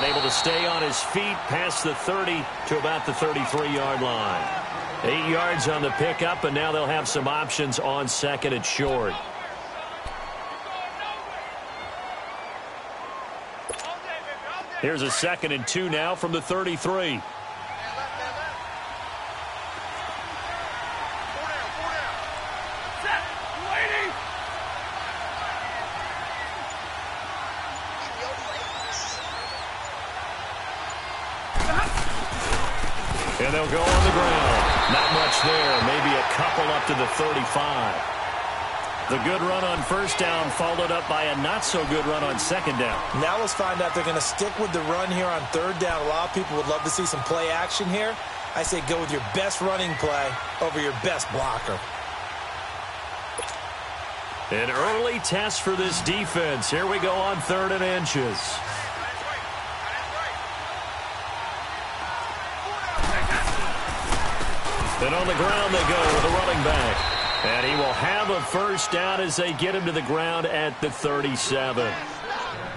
able to stay on his feet past the 30 to about the 33-yard line. 8 yards on the pickup, and now they'll have some options on second and short. Here's a 2nd and 2 now from the 33. And they'll go on the ground. Not much there. Maybe a couple up to the 35. The good run on first down followed up by a not-so-good run on second down. Now let's find out if they're going to stick with the run here on third down. A lot of people would love to see some play action here. I say go with your best running play over your best blocker. An early test for this defense. Here we go on 3rd and inches. And on the ground they go with a running back. And he will have a first down as they get him to the ground at the 37.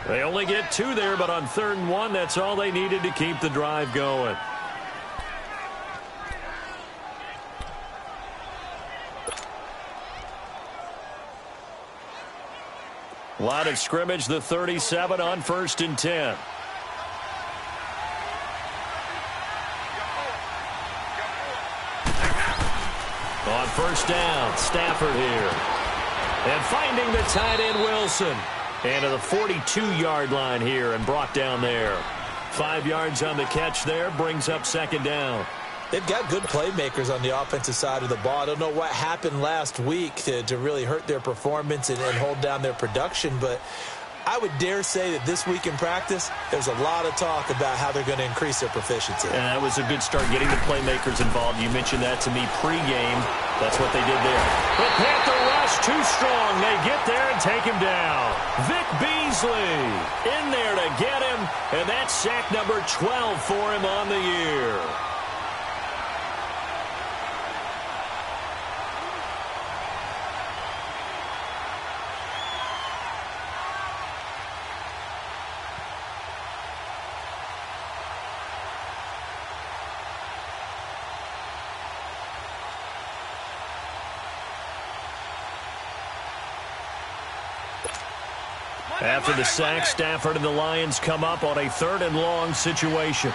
They only get 2 there, but on 3rd and 1, that's all they needed to keep the drive going. Line of scrimmage, the 37 on 1st and 10. On first down, Stafford here. And finding the tight end, Wilson. And to the 42-yard line here and brought down there. 5 yards on the catch there, brings up 2nd down. They've got good playmakers on the offensive side of the ball. I don't know what happened last week to really hurt their performance and hold down their production, but I would dare say that this week in practice, there's a lot of talk about how they're going to increase their proficiency. And that was a good start, getting the playmakers involved. You mentioned that to me pregame. That's what they did there. But Panther rush too strong. They get there and take him down. Vic Beasley in there to get him, and that's sack number 12 for him on the year. After the sack, Stafford and the Lions come up on a 3rd and long situation.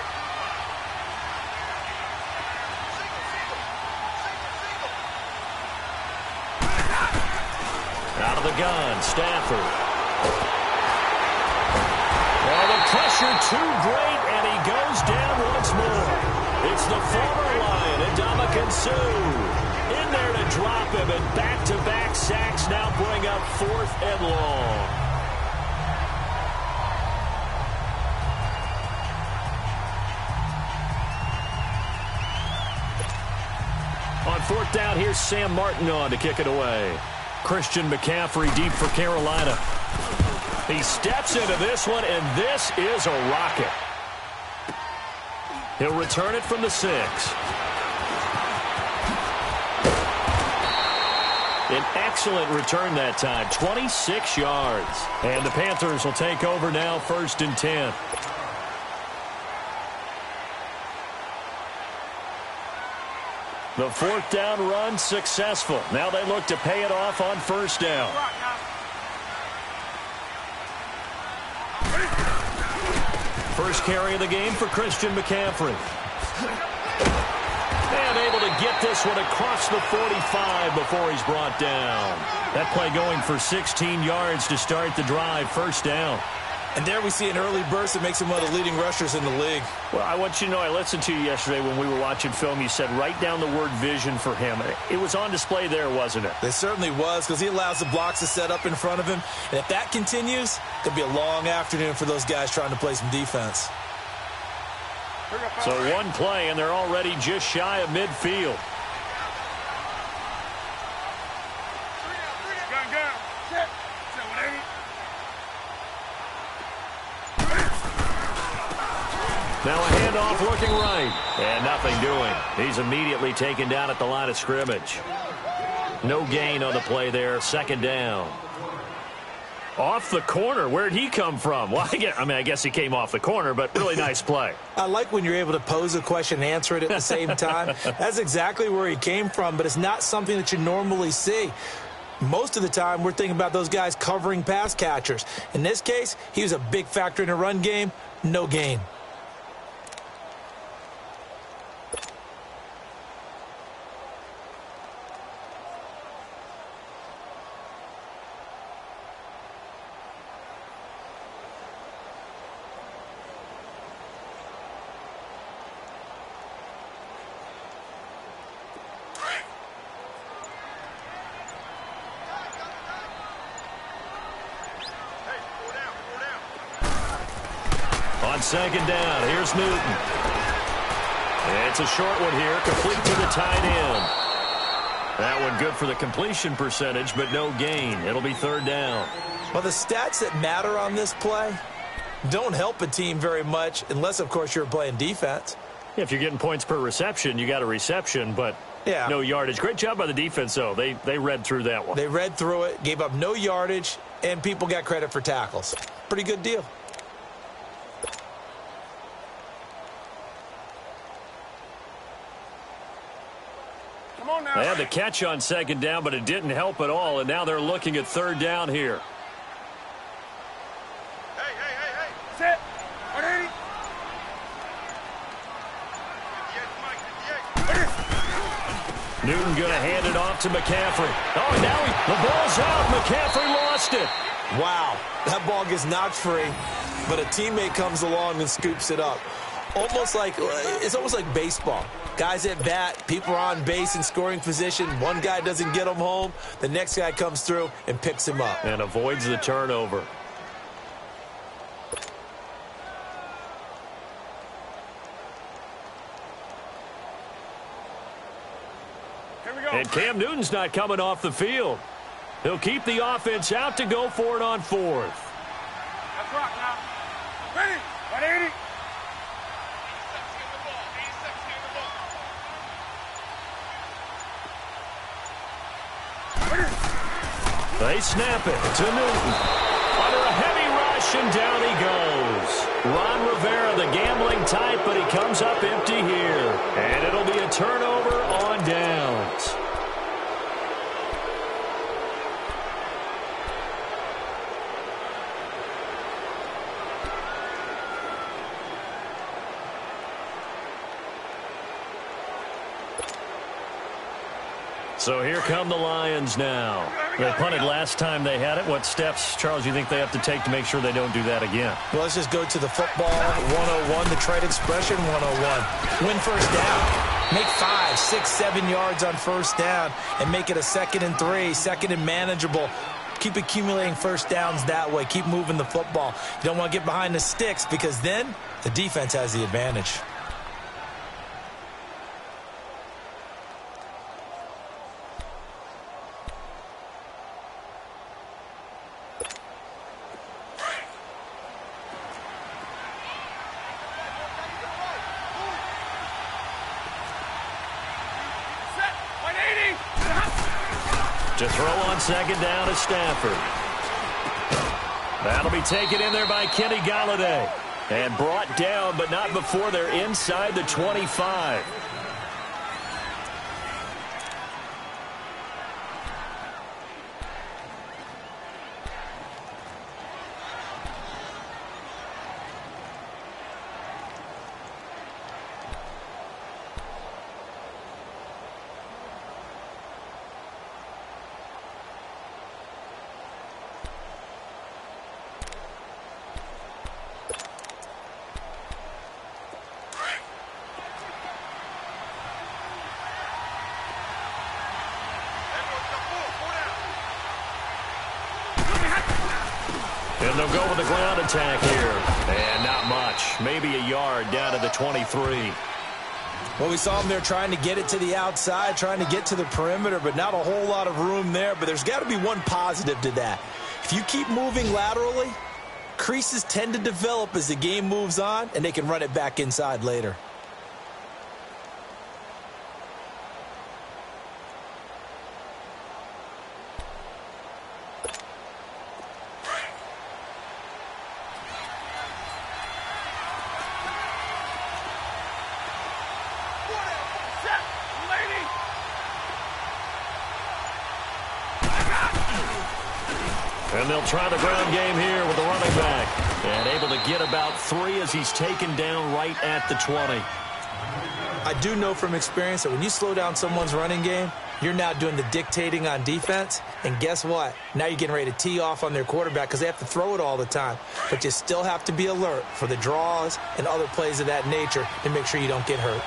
Out of the gun, Stafford. Well, the pressure too great, and he goes down once more. It's the former Lion, Ndamukong Suh, in there to drop him, and back-to-back sacks now bring up 4th and long. On 4th down, here's Sam Martin on to kick it away. Christian McCaffrey deep for Carolina. He steps into this one, and this is a rocket. He'll return it from the 6. An excellent return that time, 26 yards. And the Panthers will take over now, 1st and 10. The 4th down run successful. Now they look to pay it off on 1st down. First carry of the game for Christian McCaffrey. And able to get this one across the 45 before he's brought down. That play going for 16 yards to start the drive, 1st down. And there we see an early burst that makes him one of the leading rushers in the league. Well, I want you to know, I listened to you yesterday when we were watching film. You said write down the word vision for him. It was on display there, wasn't it? It certainly was, because he allows the blocks to set up in front of him. And if that continues, it'll be a long afternoon for those guys trying to play some defense. So one play, and they're already just shy of midfield. Now a handoff looking right. And nothing doing. He's immediately taken down at the line of scrimmage. No gain on the play there. 2nd down. Off the corner. Where'd he come from? Well, I guess he came off the corner, but really nice play. I like when you're able to pose a question and answer it at the same time. That's exactly where he came from, but it's not something that you normally see. Most of the time, we're thinking about those guys covering pass catchers. In this case, he was a big factor in the run game. No gain. On second down, here's Newton. It's a short one here, complete to the tight end. That one good for the completion percentage, but no gain. It'll be third down. Well, the stats that matter on this play don't help a team very much unless, of course, you're playing defense. If you're getting points per reception, you got a reception, but no yardage. Great job by the defense, though. They read through that one. They read through it, gave up no yardage, and people got credit for tackles. Pretty good deal. They had the catch on second down, but it didn't help at all, and now they're looking at third down here. Hey. Set. 180. Newton going to hand it off to McCaffrey. Oh, and now the ball's out. McCaffrey lost it. Wow, that ball gets knocked free, but a teammate comes along and scoops it up. It's almost like baseball. Guys at bat, people are on base in scoring position. One guy doesn't get him home. The next guy comes through and picks him up. And avoids the turnover. Here we go. And Cam Newton's not coming off the field. He'll keep the offense out to go for it on fourth. Let's rock now. Ready. 180. They snap it to Newton. Under a heavy rush, and down he goes. Ron Rivera, the gambling type, but he comes up empty here. And it'll be a turnover on downs. So here come the Lions now. They punted last time they had it. What steps, Charles, you think they have to take to make sure they don't do that again? Well, let's just go to the football 101, the trade expression 101. Win first down. Make 5, 6, 7 yards on first down and make it a 2nd and 3, 2nd and manageable. Keep accumulating first downs that way. Keep moving the football. You don't want to get behind the sticks because then the defense has the advantage. To throw on second down is Stafford. That'll be taken in there by Kenny Galladay. And brought down, but not before they're inside the 25. And they'll go with the ground attack here. And not much. Maybe a yard down to the 23. Well, we saw them there trying to get it to the outside, trying to get to the perimeter, but not a whole lot of room there. But there's got to be one positive to that. If you keep moving laterally, creases tend to develop as the game moves on, and they can run it back inside later. And they'll try the ground game here with the running back. And able to get about 3 as he's taken down right at the 20. I do know from experience that when you slow down someone's running game, you're now doing the dictating on defense. And guess what? Now you're getting ready to tee off on their quarterback because they have to throw it all the time. But you still have to be alert for the draws and other plays of that nature to make sure you don't get hurt.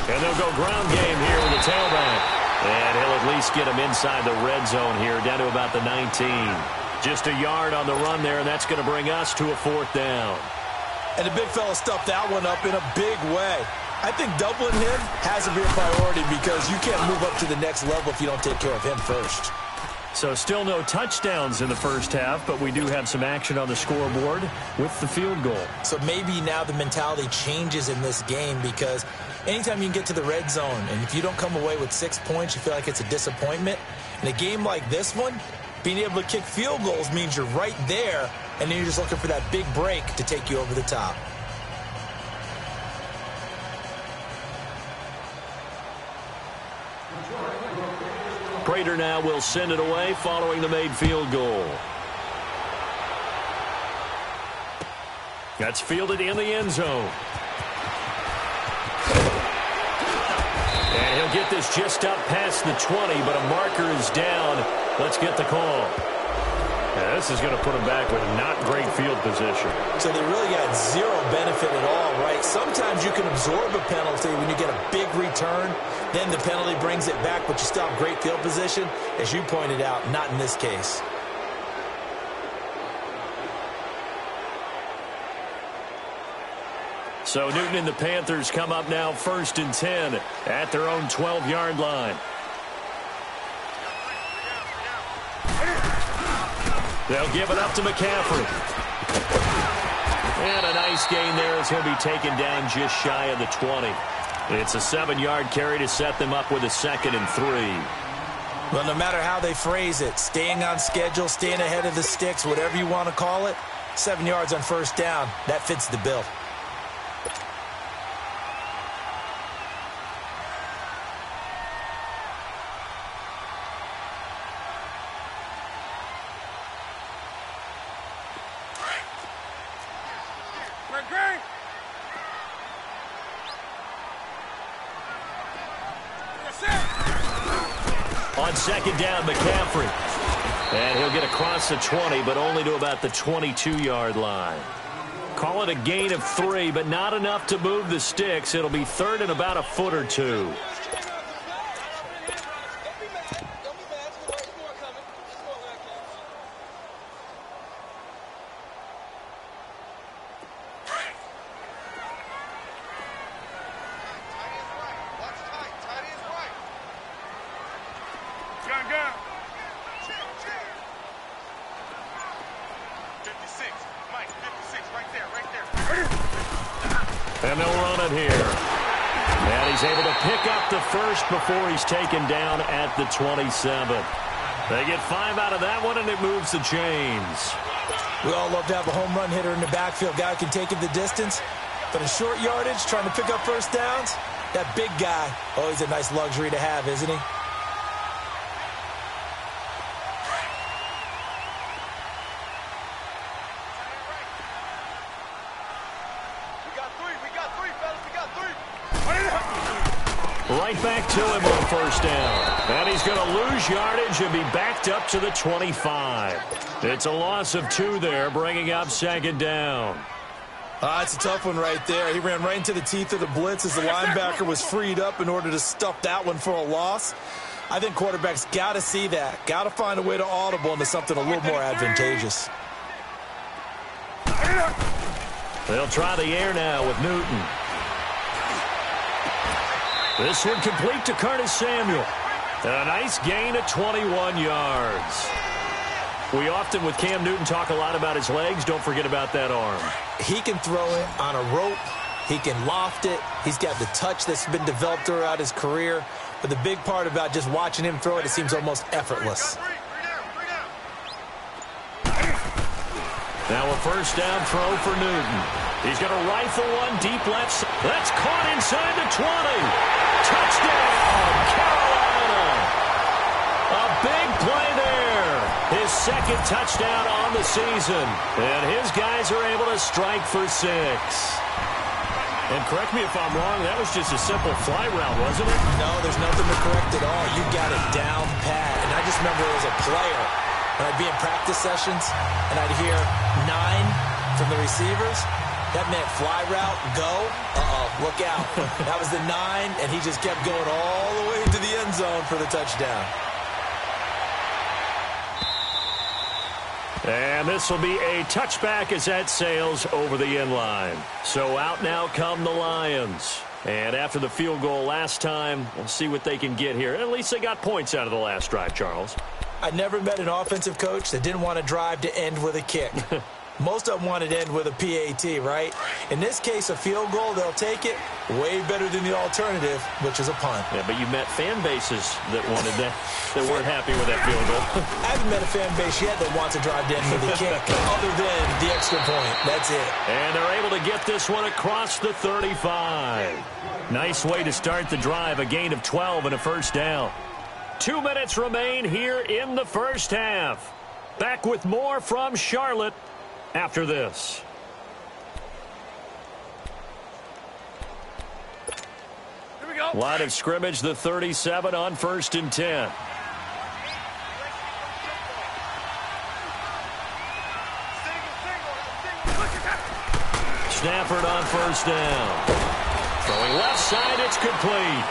And they'll go ground game here with the tailback. And he'll at least get him inside the red zone here, down to about the 19. Just a yard on the run there, and that's going to bring us to a 4th down. And the big fella stuffed that one up in a big way. I think doubling him has to be a priority because you can't move up to the next level if you don't take care of him first. So still no touchdowns in the first half, but we do have some action on the scoreboard with the field goal. So maybe now the mentality changes in this game because anytime you can get to the red zone, and if you don't come away with 6 points, you feel like it's a disappointment. In a game like this one, being able to kick field goals means you're right there, and then you're just looking for that big break to take you over the top. Prater now will send it away following the made field goal. That's fielded in the end zone. And he'll get this just up past the 20, but a marker is down. Let's get the call. Yeah, this is going to put him back with not great field position. So they really got zero benefit at all, right? Sometimes you can absorb a penalty when you get a big return. Then the penalty brings it back, but you still have great field position. As you pointed out, not in this case. So Newton and the Panthers come up now 1st and 10 at their own 12-yard line. They'll give it up to McCaffrey. And a nice gain there as he'll be taken down just shy of the 20. It's a 7-yard carry to set them up with a 2nd and 3. Well, no matter how they phrase it, staying on schedule, staying ahead of the sticks, whatever you want to call it, 7 yards on 1st down, that fits the bill. On 2nd down, McCaffrey. And he'll get across the 20, but only to about the 22-yard line. Call it a gain of 3, but not enough to move the sticks. It'll be 3rd and about a foot or 2. And they'll run it here. And he's able to pick up the first before he's taken down at the 27. They get 5 out of that one, and it moves the chains. We all love to have a home run hitter in the backfield. Guy who can take it the distance. But in short yardage, trying to pick up 1st downs, that big guy, always a nice luxury to have, isn't he? Right back to him on 1st down. And he's going to lose yardage and be backed up to the 25. It's a loss of 2 there, bringing up 2nd down. It's a tough one right there. He ran right into the teeth of the blitz as the linebacker was freed up in order to stuff that one for a loss. I think quarterbacks got to see that. Got to find a way to audible into something a little more advantageous. They'll try the air now with Newton. This one complete to Curtis Samuel. A nice gain of 21 yards. We often, with Cam Newton, talk a lot about his legs. Don't forget about that arm. He can throw it on a rope. He can loft it. He's got the touch that's been developed throughout his career. But the big part about just watching him throw it, it seems almost effortless. Now a 1st down throw for Newton. He's going to rifle one deep left. That's caught inside the 20. Touchdown, Carolina. A big play there. His second touchdown on the season. And his guys are able to strike for 6. And correct me if I'm wrong, that was just a simple fly route, wasn't it? No, there's nothing to correct at all. You got it down pat. And I just remember as a player, when I'd be in practice sessions, and I'd hear 9 from the receivers, that meant fly route, go, look out. That was the 9, and he just kept going all the way to the end zone for the touchdown. And this will be a touchback as that sails over the end line. So out now come the Lions. And after the field goal last time, we'll see what they can get here. At least they got points out of the last drive, Charles. I never met an offensive coach that didn't want to drive to end with a kick. Most of them wanted to end with a PAT, right? In this case, a field goal, they'll take it. Way better than the alternative, which is a punt. Yeah, but you met fan bases that wanted that, that weren't happy with that field goal. I haven't met a fan base yet that wants to drive to end with a kick, other than the extra point. That's it. And they're able to get this one across the 35. Nice way to start the drive, a gain of 12 and a first down. 2 minutes remain here in the first half. Back with more from Charlotte after this. Here we go. Line of scrimmage, the 37 on 1st and 10. Stafford on first down. Throwing left side, it's complete.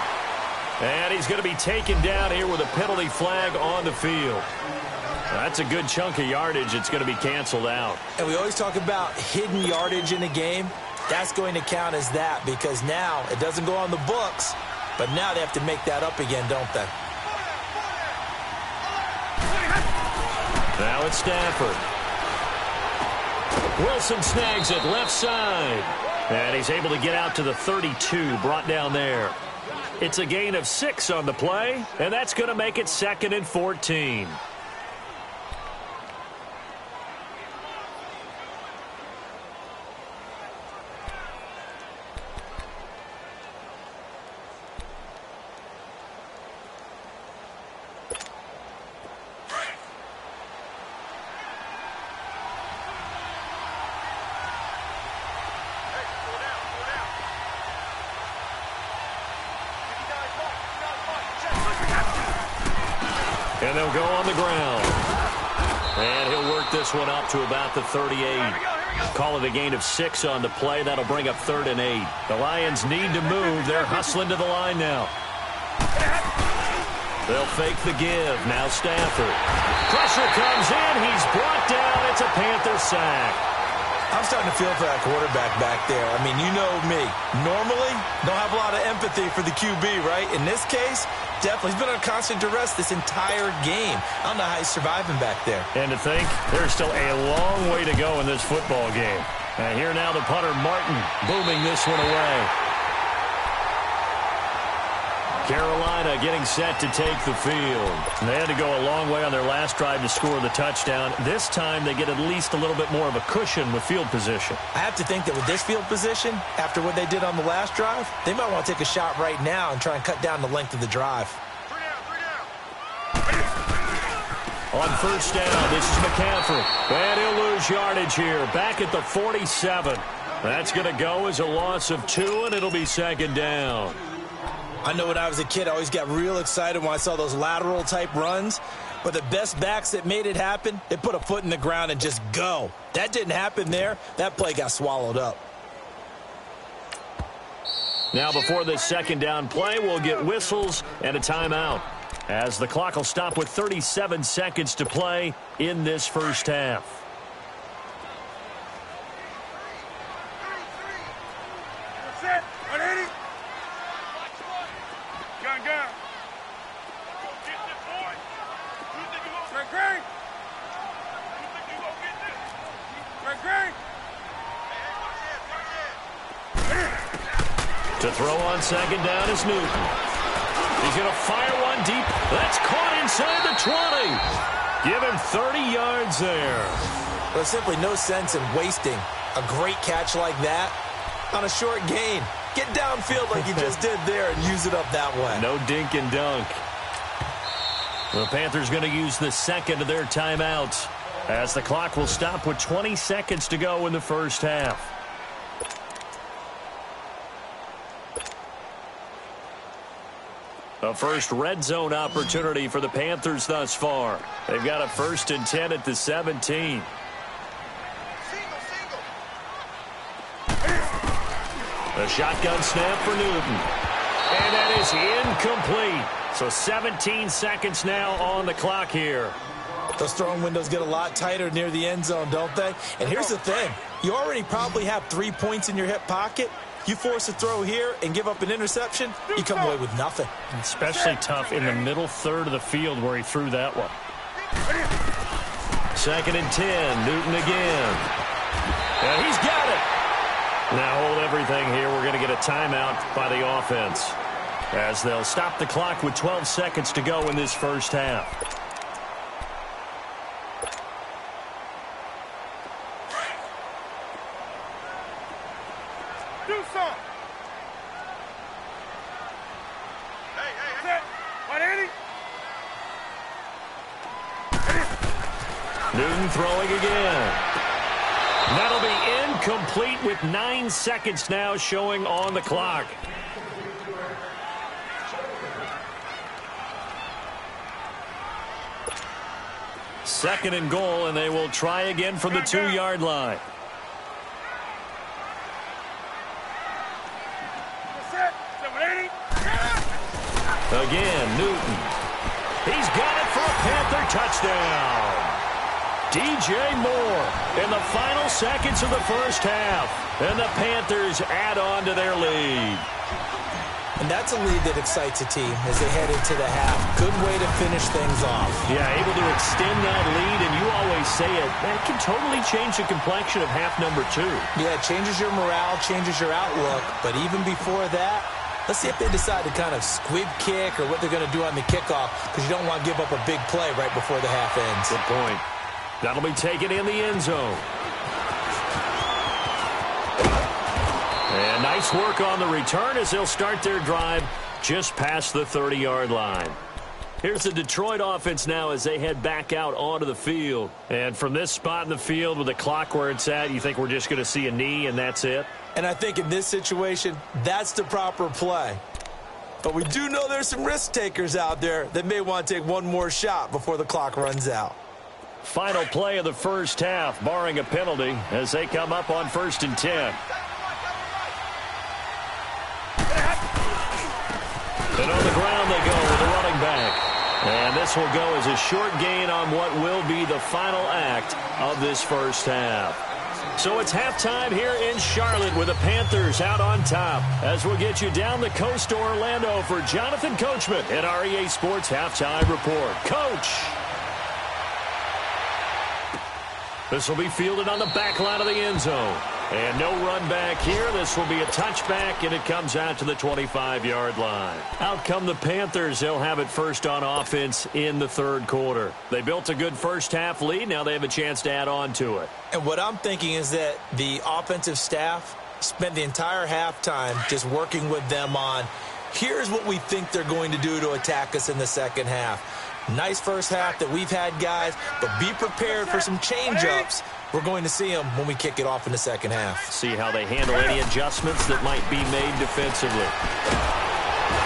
And he's going to be taken down here with a penalty flag on the field. That's a good chunk of yardage. It's going to be canceled out. And we always talk about hidden yardage in a game. That's going to count as that because now it doesn't go on the books, but now they have to make that up again, don't they? Now it's Stafford. Wilson snags it left side. And he's able to get out to the 32, brought down there. It's a gain of 6 on the play, and that's going to make it 2nd and 14. And they'll go on the ground. And he'll work this one up to about the 38. Call it a gain of 6 on the play. That'll bring up 3rd and 8. The Lions need to move. They're hustling to the line now. They'll fake the give. Now Stafford. Pressure comes in. He's brought down. It's a Panther sack. I'm starting to feel for that quarterback back there. I mean, you know me. Normally, don't have a lot of empathy for the QB, right? In this case, definitely. He's been on constant duress this entire game. I don't know how he's surviving back there. And to think, there's still a long way to go in this football game. And here now the punter, Martin, booming this one away. Carolina getting set to take the field. They had to go a long way on their last drive to score the touchdown. This time they get at least a little bit more of a cushion with field position. I have to think that with this field position, after what they did on the last drive, they might want to take a shot right now and try and cut down the length of the drive. On first down, this is McCaffrey. And he'll lose yardage here. Back at the 47. That's going to go as a loss of 2, and it'll be 2nd down. I know when I was a kid, I always got real excited when I saw those lateral-type runs. But the best backs that made it happen, they put a foot in the ground and just go. That didn't happen there. That play got swallowed up. Now before this 2nd down play, we'll get whistles and a timeout, as the clock will stop with 37 seconds to play in this first half. Set. 180. Gun. Get this boy. You think you gonna Greg? You think you gonna get this? Greg. To throw on 2nd down is Newton. He's going to fire one deep. That's caught inside the 20. Give him 30 yards there. There's simply no sense in wasting a great catch like that on a short gain. Get downfield like you just did there and use it up that way. No dink and dunk. The Panthers going to use the second of their timeouts as the clock will stop with 20 seconds to go in the first half. A first red zone opportunity for the Panthers thus far. They've got a 1st and 10 at the 17. A shotgun snap for Newton. And that is incomplete. So 17 seconds now on the clock here. Those throwing windows get a lot tighter near the end zone, don't they? And here's the thing. You already probably have 3 points in your hip pocket. You force a throw here and give up an interception, you come away with nothing. Especially tough in the middle third of the field where he threw that one. 2nd and 10. Newton again. And he's got it. Now hold everything here. We're going to get a timeout by the offense as they'll stop the clock with 12 seconds to go in this first half. Do something. Hey. 180. Newton throwing again. That'll be incomplete with 9 seconds now showing on the clock. Second and goal, and they will try again from the 2-yard line. Again, Newton. He's got it for a Panther touchdown. DJ Moore in the final seconds of the first half. And the Panthers add on to their lead. And that's a lead that excites a team as they head into the half. Good way to finish things off. Yeah, able to extend that lead, and you always say it, that can totally change the complexion of half number 2. Yeah, it changes your morale, changes your outlook. But even before that, let's see if they decide to kind of squib kick or what they're going to do on the kickoff, because you don't want to give up a big play right before the half ends. Good point. That'll be taken in the end zone. And nice work on the return as they'll start their drive just past the 30-yard line. Here's the Detroit offense now as they head back out onto the field. And from this spot in the field with the clock where it's at, you think we're just going to see a knee and that's it? And I think in this situation, that's the proper play. But we do know there's some risk takers out there that may want to take one more shot before the clock runs out. Final play of the first half, barring a penalty, as they come up on 1st and 10. And on the ground they go with the running back. And this will go as a short gain on what will be the final act of this first half. So it's halftime here in Charlotte with the Panthers out on top. As we'll get you down the coast to Orlando for Jonathan Coachman at our EA Sports Halftime Report. Coach! This will be fielded on the back line of the end zone. And no run back here. This will be a touchback, and it comes out to the 25-yard line. Out come the Panthers. They'll have it first on offense in the third quarter. They built a good first-half lead. Now they have a chance to add on to it. And what I'm thinking is that the offensive staff spent the entire halftime just working with them on, here's what we think they're going to do to attack us in the second half. Nice first half that we've had, guys, but be prepared for some change-ups. We're going to see them when we kick it off in the second half. See how they handle any adjustments that might be made defensively.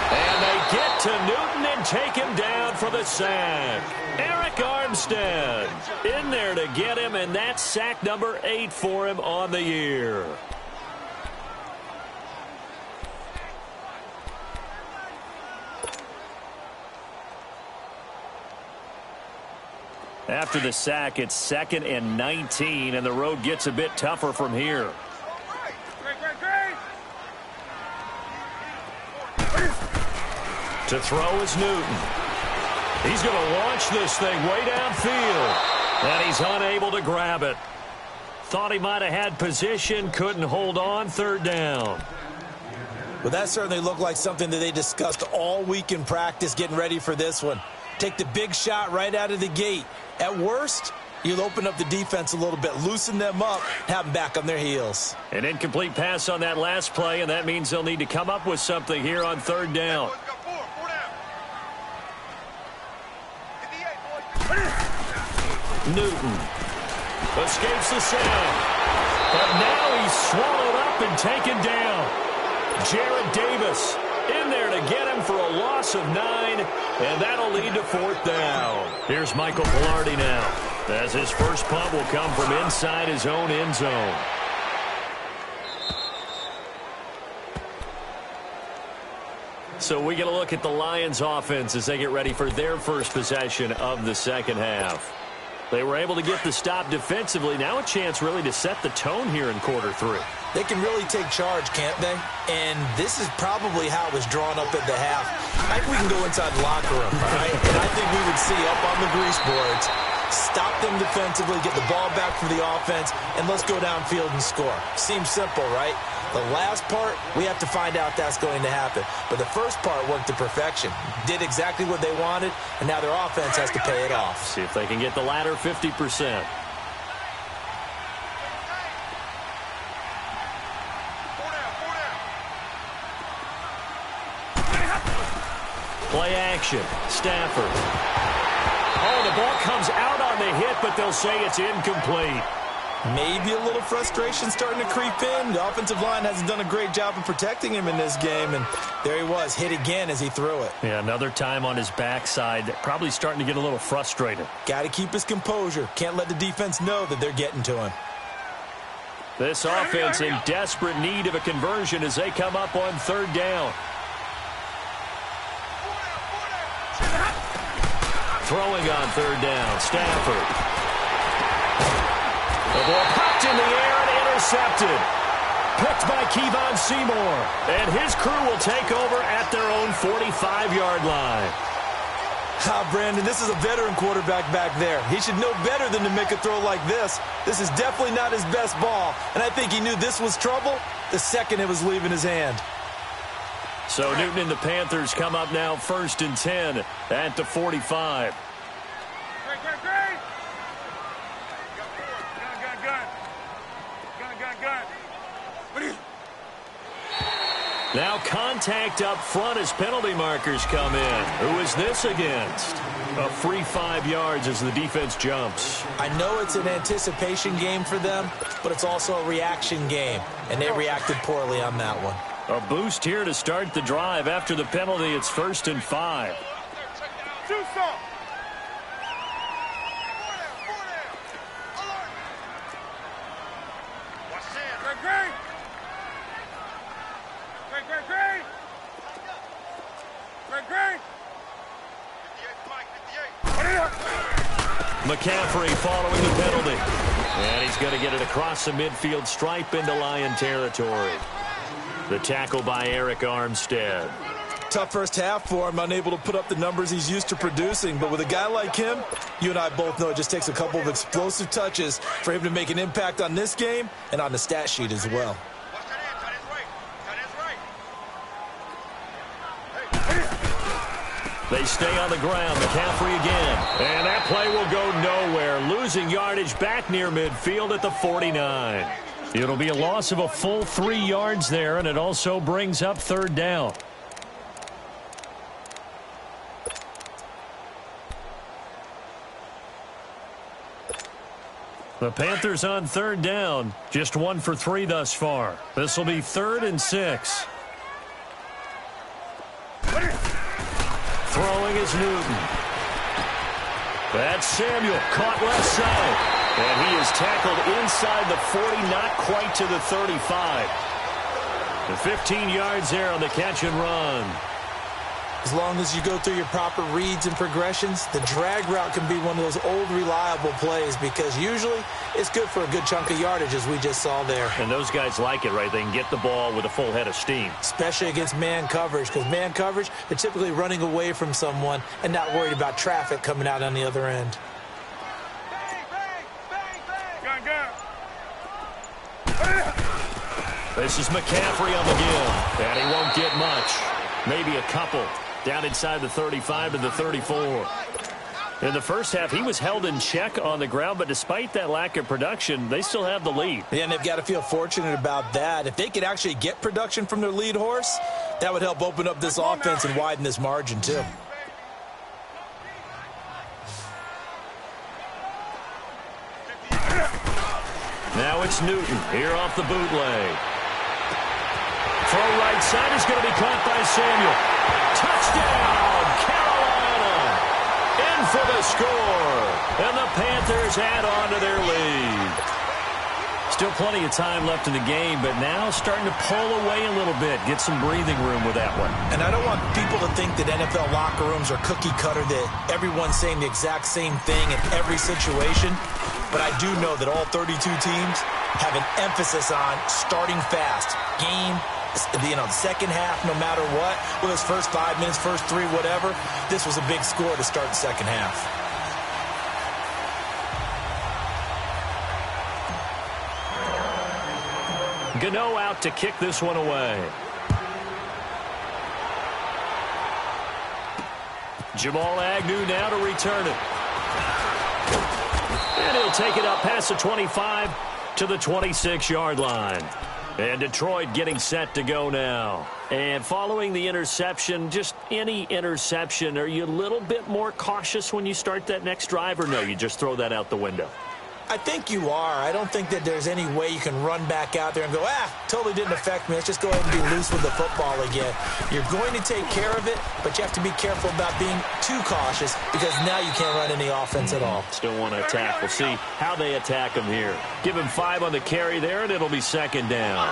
And they get to Newton and take him down for the sack. Eric Armstead in there to get him, and that's sack number 8 for him on the year. After the sack, it's 2nd and 19, and the road gets a bit tougher from here. To throw is Newton. He's going to launch this thing way downfield, and he's unable to grab it. Thought he might have had position, couldn't hold on, 3rd down. Well, that certainly looked like something that they discussed all week in practice getting ready for this one. Take the big shot right out of the gate. At worst, you'll open up the defense a little bit, loosen them up, have them back on their heels. An incomplete pass on that last play, and that means they'll need to come up with something here on third down. Newton escapes the sack, but now he's swallowed up and taken down. Jarrett Davis in there to get him for a loss of 9, and that'll lead to fourth down. Here's Michael Pilardi now, as his first punt will come from inside his own end zone. So we get a look at the Lions offense as they get ready for their first possession of the second half. They were able to get the stop defensively. Now a chance really to set the tone here in quarter 3. They can really take charge, can't they? And this is probably how it was drawn up at the half. I think we can go inside the locker room, all right? And I think we would see up on the grease boards, stop them defensively, get the ball back for the offense, and let's go downfield and score. Seems simple, right? The last part, we have to find out that's going to happen. But the first part worked to perfection. Did exactly what they wanted, and now their offense has to pay it off. See if they can get the latter 50%. Play action. Stafford. Oh, the ball comes out on the hit, but they'll say it's incomplete. Maybe a little frustration starting to creep in. The offensive line hasn't done a great job of protecting him in this game, and there he was, hit again as he threw it. Yeah, another time on his backside, probably starting to get a little frustrated. Got to keep his composure. Can't let the defense know that they're getting to him. This offense in desperate need of a conversion as they come up on third down. Throwing on third down, Stafford. The ball popped in the air and intercepted. Picked by Kevon Seymour. And his crew will take over at their own 45-yard line. Brandon, this is a veteran quarterback back there. He should know better than to make a throw like this. This is definitely not his best ball. And I think he knew this was trouble the second it was leaving his hand. So Newton and the Panthers come up now 1st and 10 at the 45. Now contact up front as penalty markers come in. Who is this against? A free 5 yards as the defense jumps. I know it's an anticipation game for them, but it's also a reaction game, and they reacted poorly on that one. A boost here to start the drive. After the penalty, it's 1st and 5. McCaffrey following the penalty. And he's going to get it across the midfield stripe into Lion territory. The tackle by Eric Armstead. Tough first half for him, unable to put up the numbers he's used to producing. But with a guy like him, you and I both know it just takes a couple of explosive touches for him to make an impact on this game and on the stat sheet as well. They stay on the ground. McCaffrey again. And that play will go nowhere. Losing yardage back near midfield at the 49. It'll be a loss of a full 3 yards there, and it also brings up third down. The Panthers on third down. Just 1 for 3 thus far. This will be 3rd and 6. Throwing is Newton. That's Samuel, caught left side. And he is tackled inside the 40, not quite to the 35. The 15 yards there on the catch and run. As long as you go through your proper reads and progressions, the drag route can be one of those old reliable plays because usually it's good for a good chunk of yardage, as we just saw there. And those guys like it, right? They can get the ball with a full head of steam. Especially against man coverage, because man coverage, they're typically running away from someone and not worried about traffic coming out on the other end. This is McCaffrey on the give, and he won't get much. Maybe a couple. Down inside the 35 to the 34. In the first half, he was held in check on the ground, but despite that lack of production, they still have the lead. Yeah, and they've got to feel fortunate about that. If they could actually get production from their lead horse, that would help open up this offense and widen this margin, too. Now it's Newton here off the bootleg. Throw right side is going to be caught by Samuel. Touchdown, Carolina. In for the score. And the Panthers add on to their lead. Still plenty of time left in the game, but now starting to pull away a little bit. Get some breathing room with that one. And I don't want people to think that NFL locker rooms are cookie cutter, that everyone's saying the exact same thing in every situation. But I do know that all 32 teams have an emphasis on starting fast. Game, the second half, no matter what, whether it's first 5 minutes, first 3, whatever, this was a big score to start the second half. Gano out to kick this one away. Jamal Agnew now to return it. And he'll take it up past the 25 to the 26-yard line. And Detroit getting set to go now. And following the interception, just any interception, are you a little bit more cautious when you start that next drive, or no, you just throw that out the window? I think you are. I don't think that there's any way you can run back out there and go, totally didn't affect me. Let's just go ahead and be loose with the football again. You're going to take care of it, but you have to be careful about being too cautious because now you can't run any offense at all. Still want to attack. We'll see how they attack him here. Give him 5 on the carry there, and it'll be second down.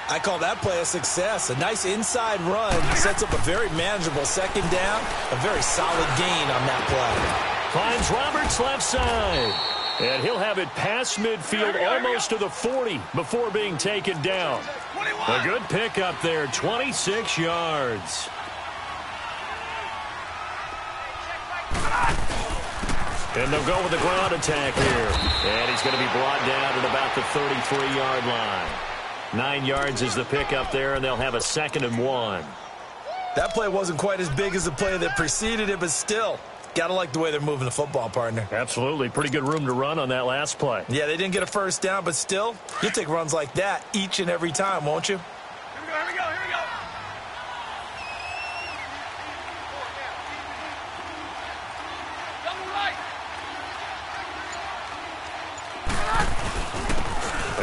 I call that play a success. A nice inside run sets up a very manageable second down, a very solid gain on that play. Finds Roberts left side. And he'll have it past midfield almost to the 40 before being taken down. A good pickup there, 26 yards. And they'll go with the ground attack here. And he's going to be brought down at about the 33-yard line. 9 yards is the pickup there, and they'll have a 2nd and 1. That play wasn't quite as big as the play that preceded it, but still. Got to like the way they're moving the football, partner. Absolutely. Pretty good room to run on that last play. Yeah, they didn't get a first down, but still, you'll take runs like that each and every time, won't you? Here we go, here we go. Double right.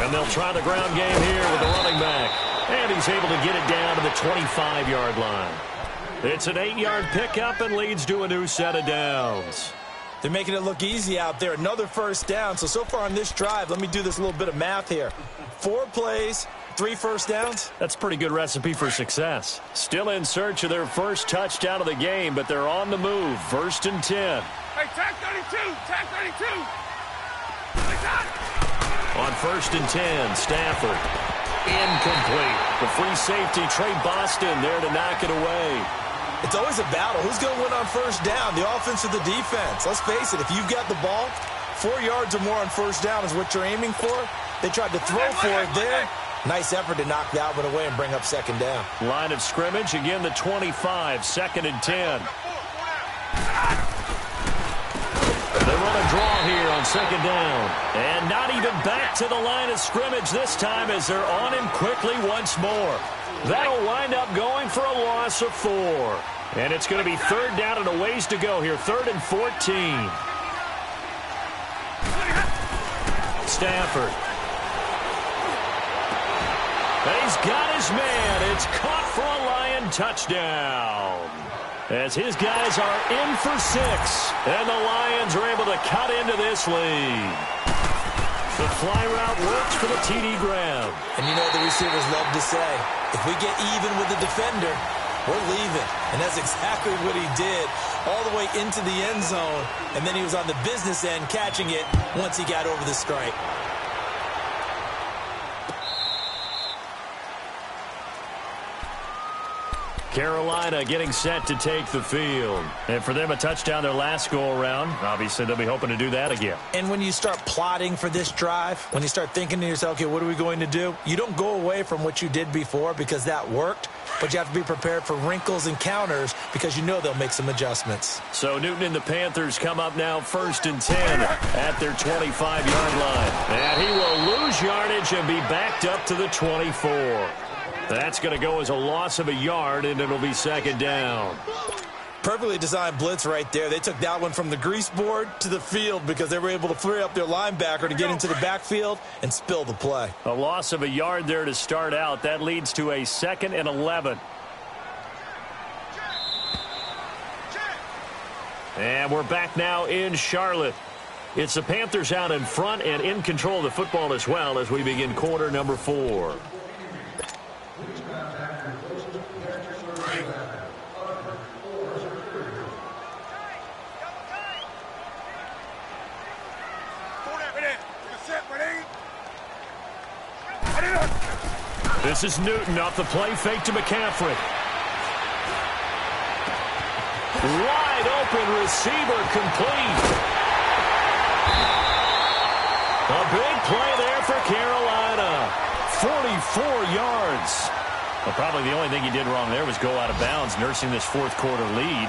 And they'll try the ground game here with the running back. And he's able to get it down to the 25-yard line. It's an 8-yard pickup and leads to a new set of downs. They're making it look easy out there. Another first down. So far on this drive, let me do this little bit of math here. 4 plays, 3 first downs. That's a pretty good recipe for success. Still in search of their first touchdown of the game, but they're on the move. 1st and 10. Hey, tag 32, tag 32. On 1st and 10, Stafford. Incomplete. The free safety, Trey Boston, there to knock it away. It's always a battle. Who's going to win on first down, the offense or the defense? Let's face it, if you've got the ball, 4 yards or more on first down is what you're aiming for. They tried to throw for it there. Nice effort to knock that one away and bring up 2nd down. Line of scrimmage, again the 25, 2nd and 10. They run a draw here on 2nd down. And not even back to the line of scrimmage this time as they're on him quickly once more. That'll wind up going for a loss of 4. And it's going to be 3rd down and a ways to go here. 3rd and 14. Stafford. And he's got his man. It's caught for a Lion touchdown. As his guys are in for 6. And the Lions are able to cut into this lead. The fly route works for the TD grab. And you know what the receivers love to say? If we get even with the defender, we're leaving. And that's exactly what he did all the way into the end zone. And then he was on the business end catching it once he got over the stripe. Carolina getting set to take the field. And for them, a touchdown their last go-around. Obviously, they'll be hoping to do that again. And when you start plotting for this drive, when you start thinking to yourself, okay, what are we going to do? You don't go away from what you did before because that worked, but you have to be prepared for wrinkles and counters because you know they'll make some adjustments. So Newton and the Panthers come up now 1st and 10 at their 25-yard line. And he will lose yardage and be backed up to the 24. That's going to go as a loss of a yard, and it'll be 2nd down. Perfectly designed blitz right there. They took that one from the grease board to the field because they were able to free up their linebacker to get into the backfield and spill the play. A loss of a yard there to start out. That leads to a 2nd and 11. And we're back now in Charlotte. It's the Panthers out in front and in control of the football as well as we begin quarter number 4. This is Newton off the play fake to McCaffrey. Wide open receiver complete. A big play there for Carolina. 44 yards. Well, probably the only thing he did wrong there was go out of bounds, nursing this 4th quarter lead.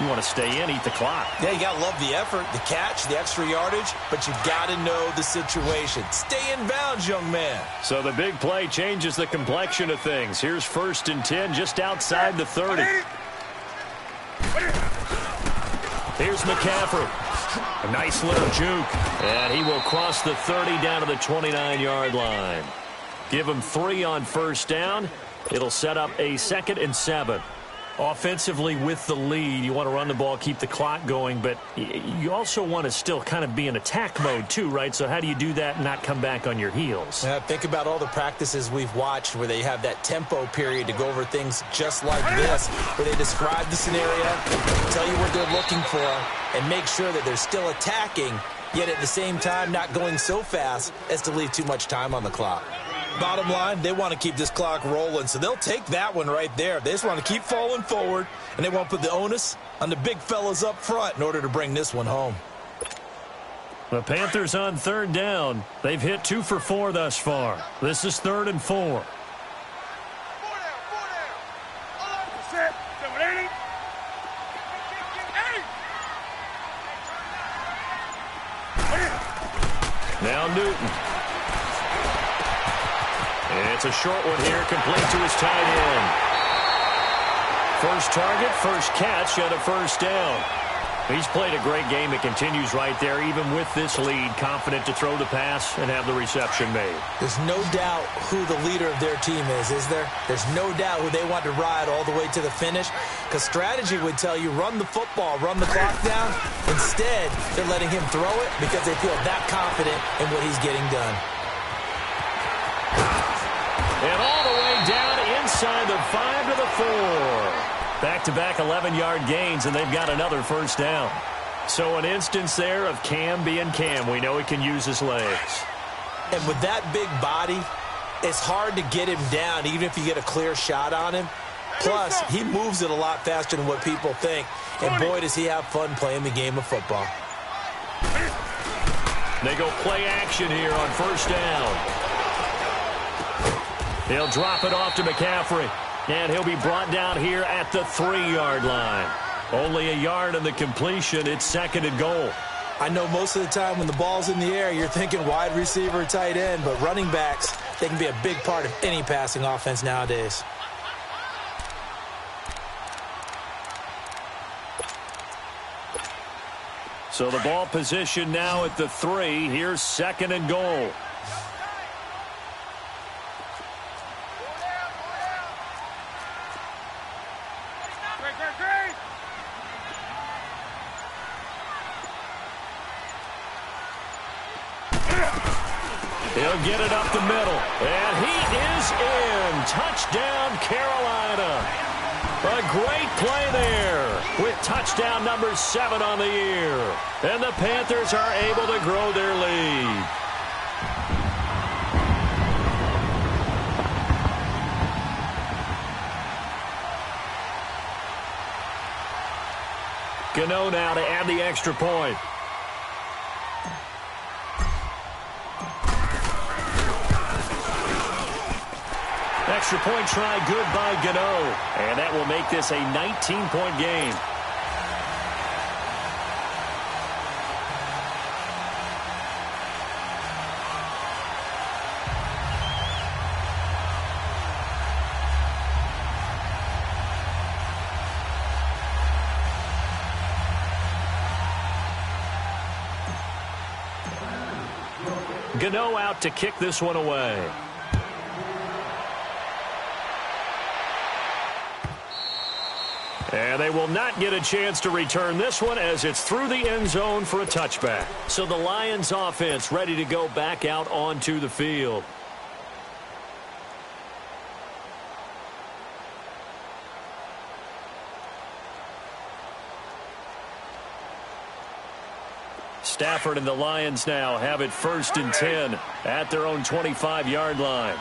You want to stay in, eat the clock. Yeah, you got to love the effort, the catch, the extra yardage, but you got to know the situation. Stay in bounds, young man. So the big play changes the complexion of things. Here's 1st and 10 just outside the 30. Here's McCaffrey. A nice little juke. And he will cross the 30 down to the 29-yard line. Give him 3 on 1st down. It'll set up a 2nd and 7. Offensively with the lead, you want to run the ball, keep the clock going, but you also want to still kind of be in attack mode too, right? So how do you do that and not come back on your heels? Think about all the practices we've watched where they have that tempo period to go over things just like this, where they describe the scenario, tell you what they're looking for, and make sure that they're still attacking, yet at the same time not going so fast as to leave too much time on the clock. Bottom line, they want to keep this clock rolling, so they'll take that one right there. They just want to keep falling forward, and they want to put the onus on the big fellas up front in order to bring this one home. The Panthers on 3rd down. They've hit 2 for 4 thus far. This is 3rd and 4. Now Newton. It's a short one here, complete to his tight end. First target, first catch, and a 1st down. He's played a great game. It continues right there, even with this lead, confident to throw the pass and have the reception made. There's no doubt who the leader of their team is there? There's no doubt who they want to ride all the way to the finish, because strategy would tell you run the football, run the clock down. Instead, they're letting him throw it because they feel that confident in what he's getting done. And all the way down inside the 5 to the 4. Back-to-back 11-yard gains, and they've got another 1st down. So an instance there of Cam being Cam. We know he can use his legs. And with that big body, it's hard to get him down, even if you get a clear shot on him. Plus, he moves it a lot faster than what people think. And boy, does he have fun playing the game of football. They go play action here on 1st down. They'll drop it off to McCaffrey. And he'll be brought down here at the 3-yard line. Only a yard in the completion. It's 2nd and goal. I know most of the time when the ball's in the air, you're thinking wide receiver, tight end, but running backs, they can be a big part of any passing offense nowadays. So the ball position now at the 3. Here's 2nd and goal. He'll get it up the middle, and he is in. Touchdown, Carolina. A great play there with touchdown number 7 on the year. And the Panthers are able to grow their lead. Gano now to add the extra point. Extra point try good by Gano. And that will make this a 19-point game. Gano out to kick this one away. And they will not get a chance to return this one as it's through the end zone for a touchback. So the Lions offense ready to go back out onto the field. Stafford and the Lions now have it 1st and 10 at their own 25-yard line.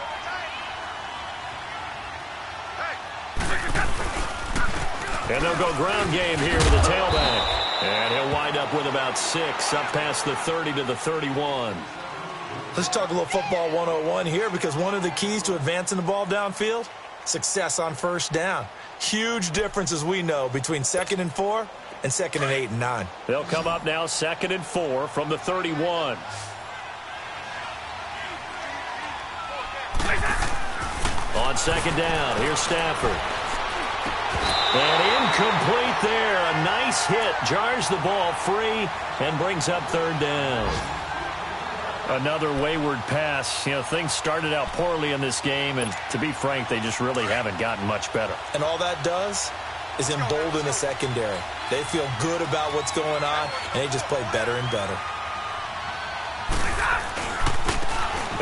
And they'll go ground game here with the tailback. And he'll wind up with about 6 up past the 30 to the 31. Let's talk a little football 101 here, because one of the keys to advancing the ball downfield, success on 1st down. Huge difference, as we know, between 2nd and 4 and 2nd and 8 and 9. They'll come up now 2nd and 4 from the 31. On 2nd down, here's Stafford. And incomplete there. A nice hit. Jars the ball free and brings up 3rd down. Another wayward pass. You know, things started out poorly in this game, and to be frank, they just really haven't gotten much better. And all that does is embolden the secondary. They feel good about what's going on, and they just play better and better.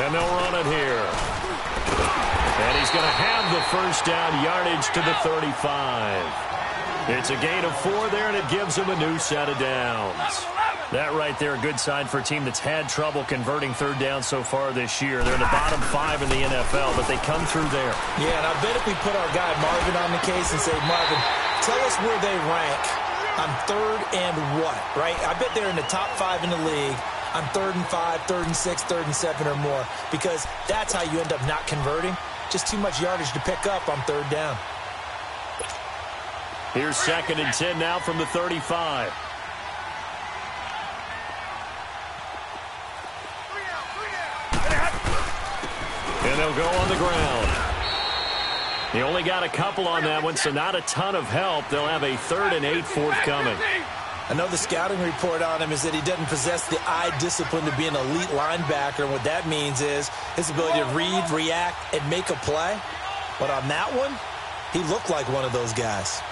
And they'll run it here. And he's going to have the 1st down yardage to the 35. It's a gain of 4 there, and it gives him a new set of downs. That right there, a good sign for a team that's had trouble converting 3rd down so far this year. They're in the bottom 5 in the NFL, but they come through there. Yeah, and I bet if we put our guy Marvin on the case and say, Marvin, tell us where they rank on 3rd and what, right? I bet they're in the top 5 in the league on 3rd and 5, 3rd and 6, 3rd and 7 or more, because that's how you end up not converting. Just too much yardage to pick up on 3rd down. Here's 2nd and 10 now from the 35. And they'll go on the ground. They only got a couple on that one, so not a ton of help. They'll have a 3rd and 8 forthcoming. I know the scouting report on him is that he doesn't possess the eye discipline to be an elite linebacker. And what that means is his ability to read, react, and make a play. But on that one, he looked like one of those guys.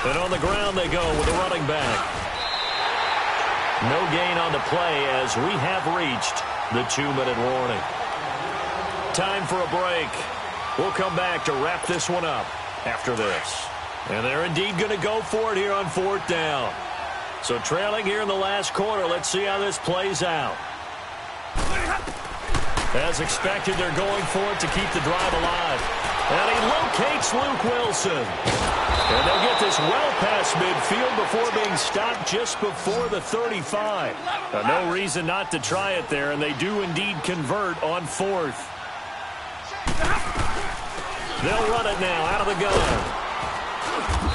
And on the ground they go with a running back. No gain on the play as we have reached the 2-minute warning. Time for a break. We'll come back to wrap this one up after this. And they're indeed going to go for it here on 4th down. So trailing here in the last quarter, let's see how this plays out. As expected, they're going for it to keep the drive alive. And he locates Luke Wilson. And they'll get this well past midfield before being stopped just before the 35. No reason not to try it there, and they do indeed convert on 4th. They'll run it now out of the gun.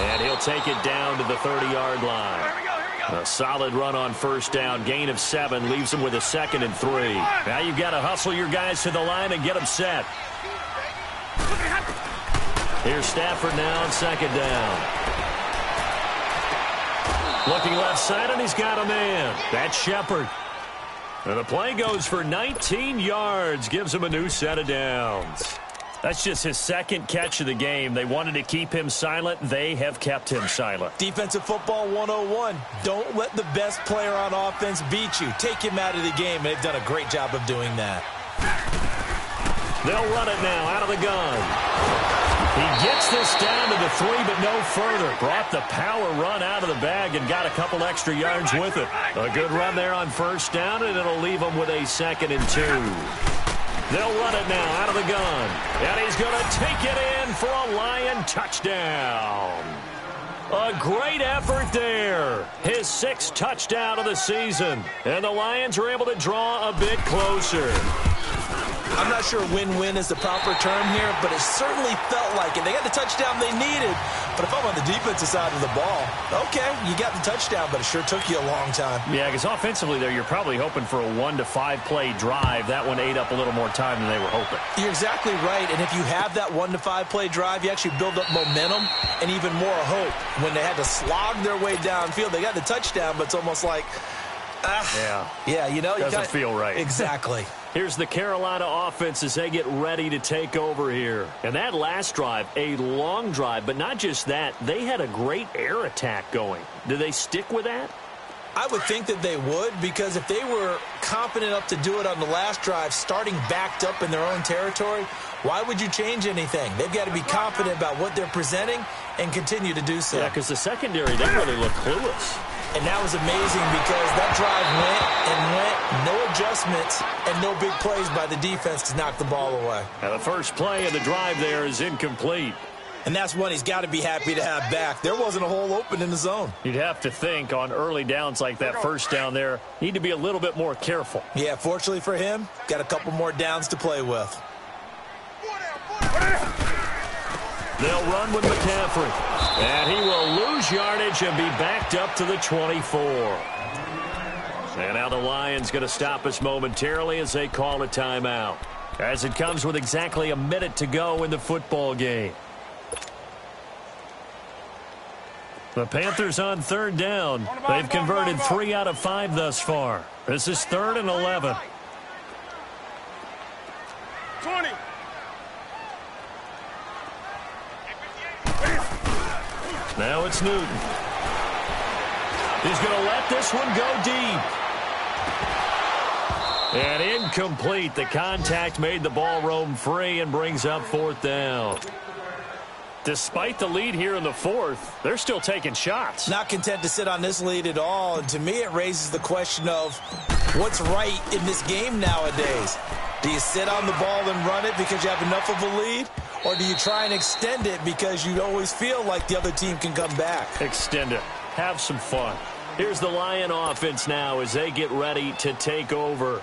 And he'll take it down to the 30-yard line. A solid run on 1st down. Gain of 7 leaves him with a 2nd and 3. Now you've got to hustle your guys to the line and get them set. Here's Stafford now on 2nd down. Looking left side, and he's got a man. That's Shepard. And the play goes for 19 yards. Gives him a new set of downs. That's just his 2nd catch of the game. They wanted to keep him silent. They have kept him silent. Defensive football 101. Don't let the best player on offense beat you. Take him out of the game. They've done a great job of doing that. They'll run it now out of the gun. He gets this down to the 3, but no further. Brought the power run out of the bag and got a couple extra yards with it. A good run there on 1st down, and it'll leave him with a 2nd and 2. They'll run it now out of the gun. And he's going to take it in for a Lion touchdown. A great effort there. His 6th touchdown of the season. And the Lions are able to draw a bit closer. I'm not sure win-win is the proper term here, but it certainly felt like it. They got the touchdown they needed, but if I'm on the defensive side of the ball, okay, you got the touchdown, but it sure took you a long time. Yeah, because offensively there, you're probably hoping for a 1 to 5 play drive. That one ate up a little more time than they were hoping. You're exactly right, and if you have that 1 to 5 play drive, you actually build up momentum and even more hope. When they had to slog their way downfield, they got the touchdown, but it's almost like, yeah, you know, doesn't feel right. Exactly. Here's the Carolina offense as they get ready to take over here. And that last drive, a long drive, but not just that, they had a great air attack going. Do they stick with that? I would think that they would, because if they were confident enough to do it on the last drive, starting backed up in their own territory, why would you change anything? They've got to be confident about what they're presenting and continue to do so. Yeah, because the secondary, they really look clueless. And that was amazing because that drive went, no adjustments, and no big plays by the defense to knock the ball away. Now the first play of the drive there is incomplete. And that's one he's got to be happy to have back. There wasn't a hole open in the zone. You'd have to think on early downs like that first down there, need to be a little bit more careful. Yeah, fortunately for him, got a couple more downs to play with. They'll run with McCaffrey. And he will lose yardage and be backed up to the 24. And now the Lions going to stop us momentarily as they call a timeout. As it comes with exactly a minute to go in the football game. The Panthers on 3rd down. They've converted 3 out of 5 thus far. This is 3rd and 11. 20. Now it's Newton. He's going to let this one go deep. And incomplete. The contact made the ball roam free and brings up 4th down. Despite the lead here in the 4th, they're still taking shots. Not content to sit on this lead at all. And to me, it raises the question of what's right in this game nowadays. Do you sit on the ball and run it because you have enough of a lead? Or do you try and extend it because you always feel like the other team can come back? Extend it. Have some fun. Here's the Lion offense now as they get ready to take over.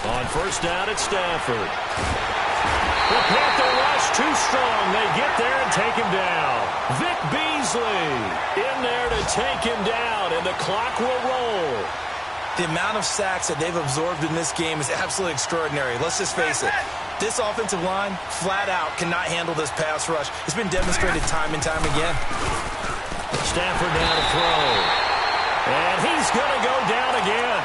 On 1st down at Stafford. The Panther rush too strong. They get there and take him down. Vic Beasley in there to take him down, and the clock will roll. The amount of sacks that they've absorbed in this game is absolutely extraordinary. Let's just face it. This offensive line, flat out, cannot handle this pass rush. It's been demonstrated time and time again. Stafford down to throw. And he's going to go down again.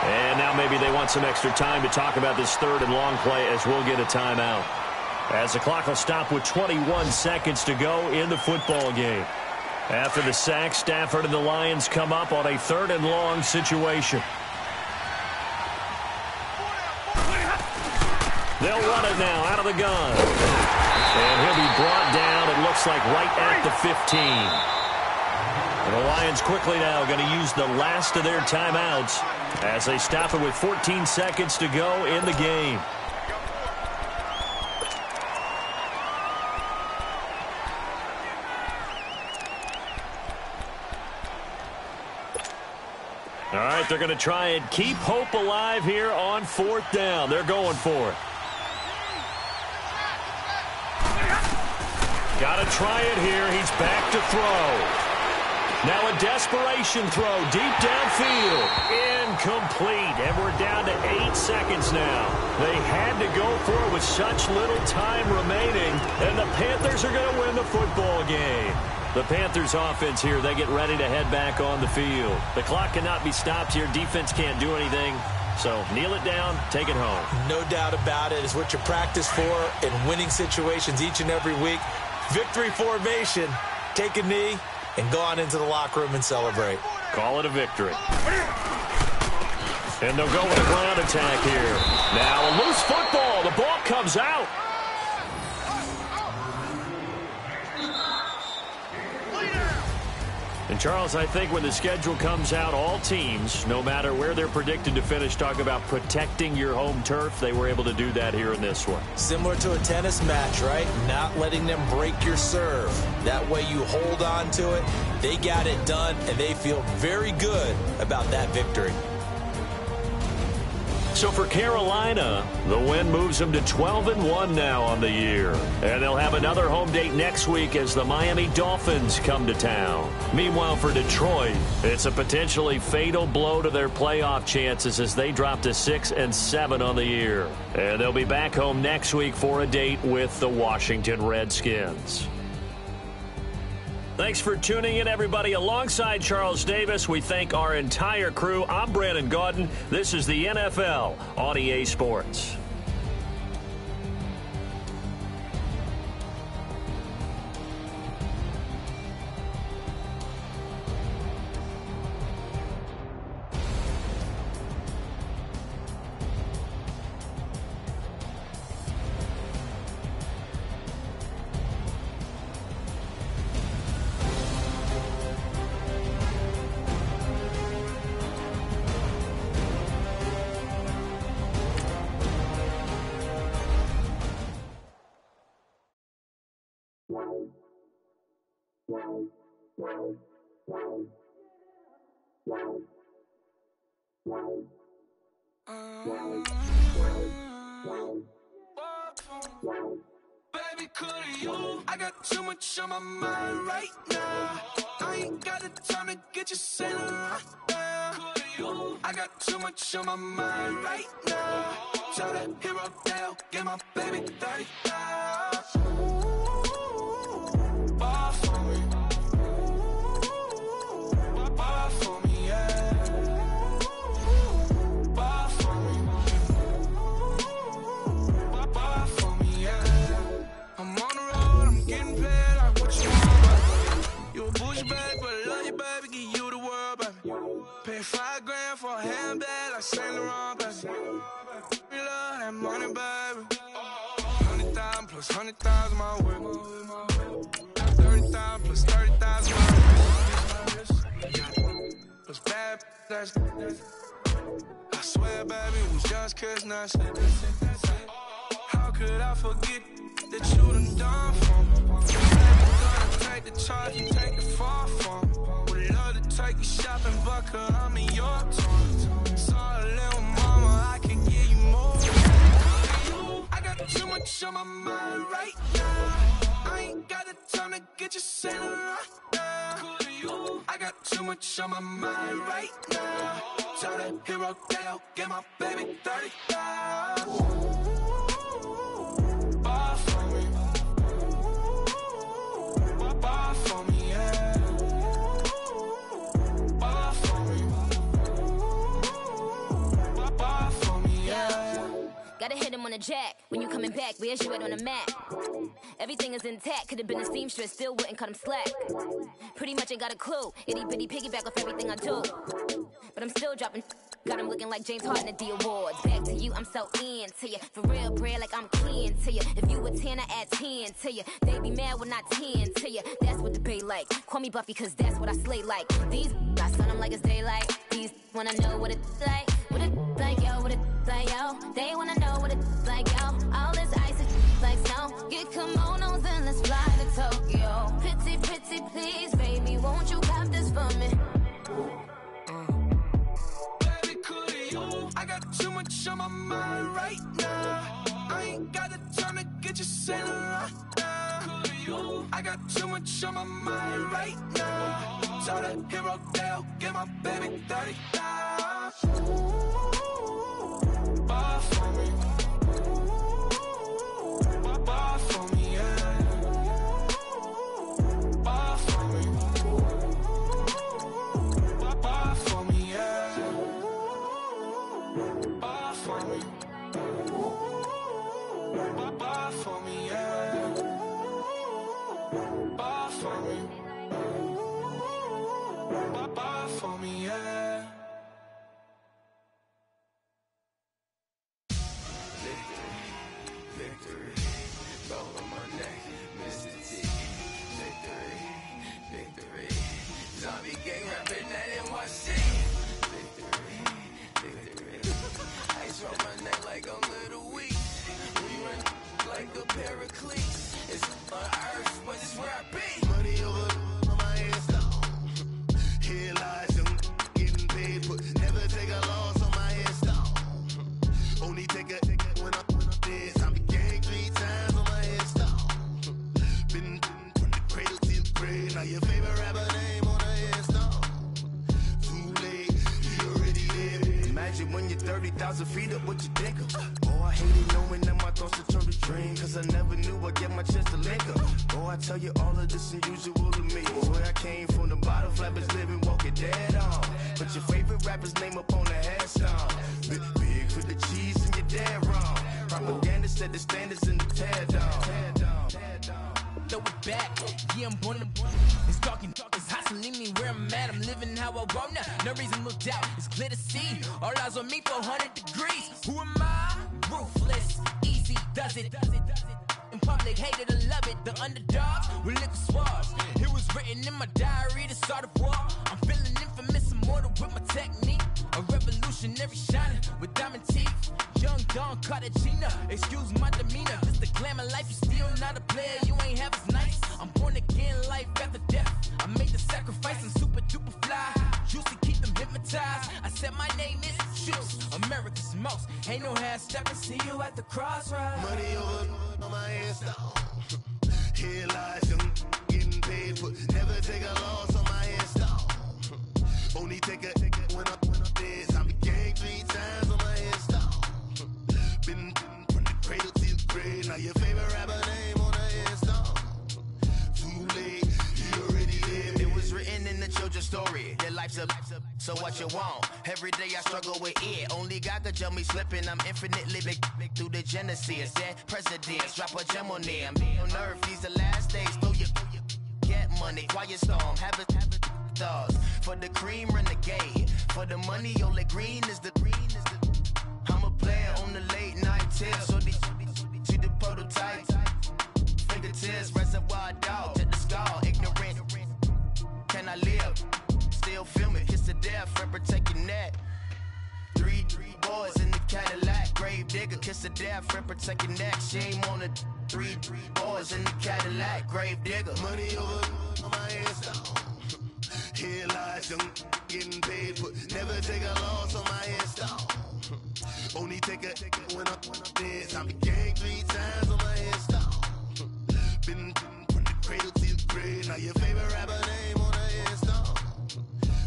And now maybe they want some extra time to talk about this 3rd and long play as we'll get a timeout. As the clock will stop with 21 seconds to go in the football game. After the sack, Stafford and the Lions come up on a 3rd and long situation. They'll run it now out of the gun. And he'll be brought down, it looks like, right at the 15. And the Lions quickly now going to use the last of their timeouts as they stop it with 14 seconds to go in the game. All right, they're going to try and keep hope alive here on 4th down. They're going for it. Got to try it here. He's back to throw. Now a desperation throw deep downfield. Incomplete. And we're down to 8 seconds now. They had to go for it with such little time remaining. And the Panthers are going to win the football game. The Panthers offense here, they get ready to head back on the field. The clock cannot be stopped here. Defense can't do anything. So kneel it down, take it home. No doubt about it. It's what you practice for in winning situations each and every week. Victory formation. Take a knee and go on into the locker room and celebrate. Call it a victory. And they'll go with a ground attack here. Now a loose football. The ball comes out. And Charles, I think when the schedule comes out, all teams, no matter where they're predicted to finish, talk about protecting your home turf. They were able to do that here in this one. Similar to a tennis match, right? Not letting them break your serve. That way you hold on to it. They got it done, and they feel very good about that victory. So for Carolina, the win moves them to 12-1 now on the year. And they'll have another home date next week as the Miami Dolphins come to town. Meanwhile, for Detroit, it's a potentially fatal blow to their playoff chances as they drop to 6-7 on the year. And they'll be back home next week for a date with the Washington Redskins. Thanks for tuning in, everybody. Alongside Charles Davis, we thank our entire crew. I'm Brandon Gaudin. This is the NFL on EA Sports. Baby, could you? I got too much on my mind right now. I ain't got the time to get you sailing right now. Could you? I got too much on my mind right now. Tell that hero Dale, get my baby 35. Bar for me. Bar for me, yeah. Bar for me. Bar for me, yeah. I'm on the road, I'm getting paid like what you want, baby. You a bougie, baby, but I love you, baby. Give you the world, baby. Pay $5 grand for a handbag like Saint Laurent, baby. You love that money, baby. 100,000 plus 100,000 my way. 30,000 plus 30,000 my wrist. Plus bad, that's. I swear, baby, it was just kiss, not shit. How could I forget that you done done for me? Baby, gonna take the charge and take the fall from me. Would love to take you shopping, but cause I'm in your town. Saw a little mama, I can give you more. I got too much on my mind right now. I ain't got the time to get you sailing right now. I got too much on my mind right now. Tell that hero Dale, get my baby 35. Bar for me. Bar for me, yeah. Bar for me. Bar for me, yeah. Gotta hit him on the jack. When you coming back, where's you at on the map? Everything is intact. Could've been a seamstress, still wouldn't cut him slack. Pretty much ain't got a clue. Itty bitty piggyback off everything I do. But I'm still dropping. Got him looking like James Harden at the awards. Back to you, I'm so into you. For real, bread, like I'm kin to you. If you a 10, I add 10 to you. They be mad when I 10 to you. That's what the bay like. Call me Buffy, cause that's what I slay like. These, I sun them like it's daylight. These wanna know what it's like. What it like, yo, what it like, yo. They wanna know what it's like, yo. All this ice is like snow. Get kimonos and let's fly to Tokyo. Pretty, pretty, please, baby, won't you have this for me? Baby, could you? I got too much on my mind right now. I ain't got the time to get you sailing right now. Could you? I got too much on my mind right now. Tell that hero Dale, get my baby 35. Bar for me. Bar for me, yeah. Bar for me. Bar for me, yeah. Bar for me. Bar for me, yeah. Bar for me. Bar for me, yeah. paid, put never take a loss on my install. Only take a when I'm dead. Time to gang 3 times on my install. Been from the cradle to the grave. Now your favorite rapper name on the install. Too late, he already dead. Imagine when you're 30,000 feet up, what you think of? Oh, I hated knowing that my thoughts would turn to dream. Cause I never knew I'd get my chance to link up. Oh, I tell you all of this unusual to me. Where I came from, the bottom flappers living, walking dead on. Put your favorite rapper's name up on the headstone. Big for the cheese and you're dead wrong. Propaganda set the standards in the tear down. Throw it back, yeah, I'm born to it's talking, it's hot, so leave me where I'm at. I'm living how I want now, no reason to doubt. It's clear to see, all eyes on me, 400 degrees. Who am I? Ruthless, easy, does it. In public, hate it or love it. The underdogs with liquor swabs. It was written in my diary to start a war. I'm feeling infamous, immortal with my technique. A revolutionary shining with diamond teeth. Young Don Cartagena, excuse my demeanor. This the glamour life, you still not a player, you ain't half as nice. I'm born again, life after death. I made the sacrifice, I'm super duper fly. Used to keep them hypnotized. I said my name is Juice, America's most. Ain't no half stepping, see you at the crossroads. Money over on my install. Here lies young, getting paid, but never take a loss on my install. Only take a when I'm dead. Time to gang 3 times on my install. Been from the cradle to the grave. Now your favorite rapper name on the install. Too late, he already dead. It was written in the children's story. Your life's a so what you want. Every day I struggle with it. Only God could jump me slipping. I'm infinitely big through the genesis. Dead presidents, drop a gem on them. On earth, these the last days. Throw your get money, quiet storm, have it stars. For the cream, renegade. For the money, only green is the I'm a player on the late night tips. So these see the prototype. Fingertips, reservoir dog, to the skull. Ignorant, can I live? Still film it, kiss to death, friend protect your neck. 3 boys in the Cadillac, grave digger, kiss to death, friend protect your neck. Shame on the 3 boys in the Cadillac, grave digger. Money over on my install. Here lies young, getting paid, but never take a loss on my install. Only take a when I'm dead. Time to gang 3 times on my install. Been from the cradle to the grave. Now your favorite rapper name on the install.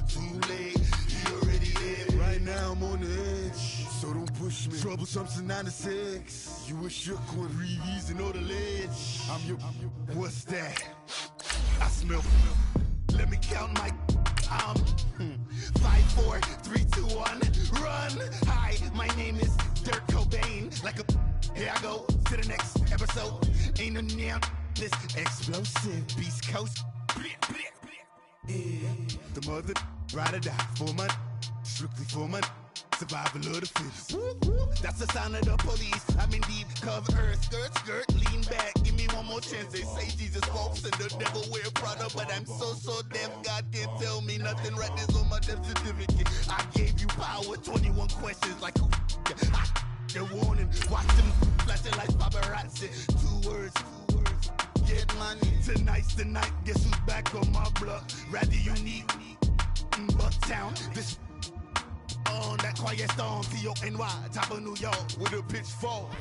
Too late, he already dead. Right now I'm on the edge, so don't push me. Troublesome since 96. You a shook one, breathe easy, know the ledge. I'm your, what's that? I smell. Let me count my 5, 4, 3, 2, 1, run. Hi, my name is Dirk Cobain. Like a, here I go to the next episode. Ain't no damn this explosive Beast Coast. Yeah. The mother ride or die for my strictly for my survival of the fittest. That's the sound of the police. I'm in deep cover earth, skirt, lean back. Give me one more chance. They say Jesus walks and the devil wear Prada, but I'm so deaf. God can't tell me nothing. Right there's on my death certificate. I gave you power. 21 questions like who? They're warning. Watch them flashing like paparazzi. 2 words. Get money. Tonight's the night. Guess who's back on my block? Rather unique. Bucktown. This. On that quiet storm, T-O-N-Y, top of New York, with a pitchfork.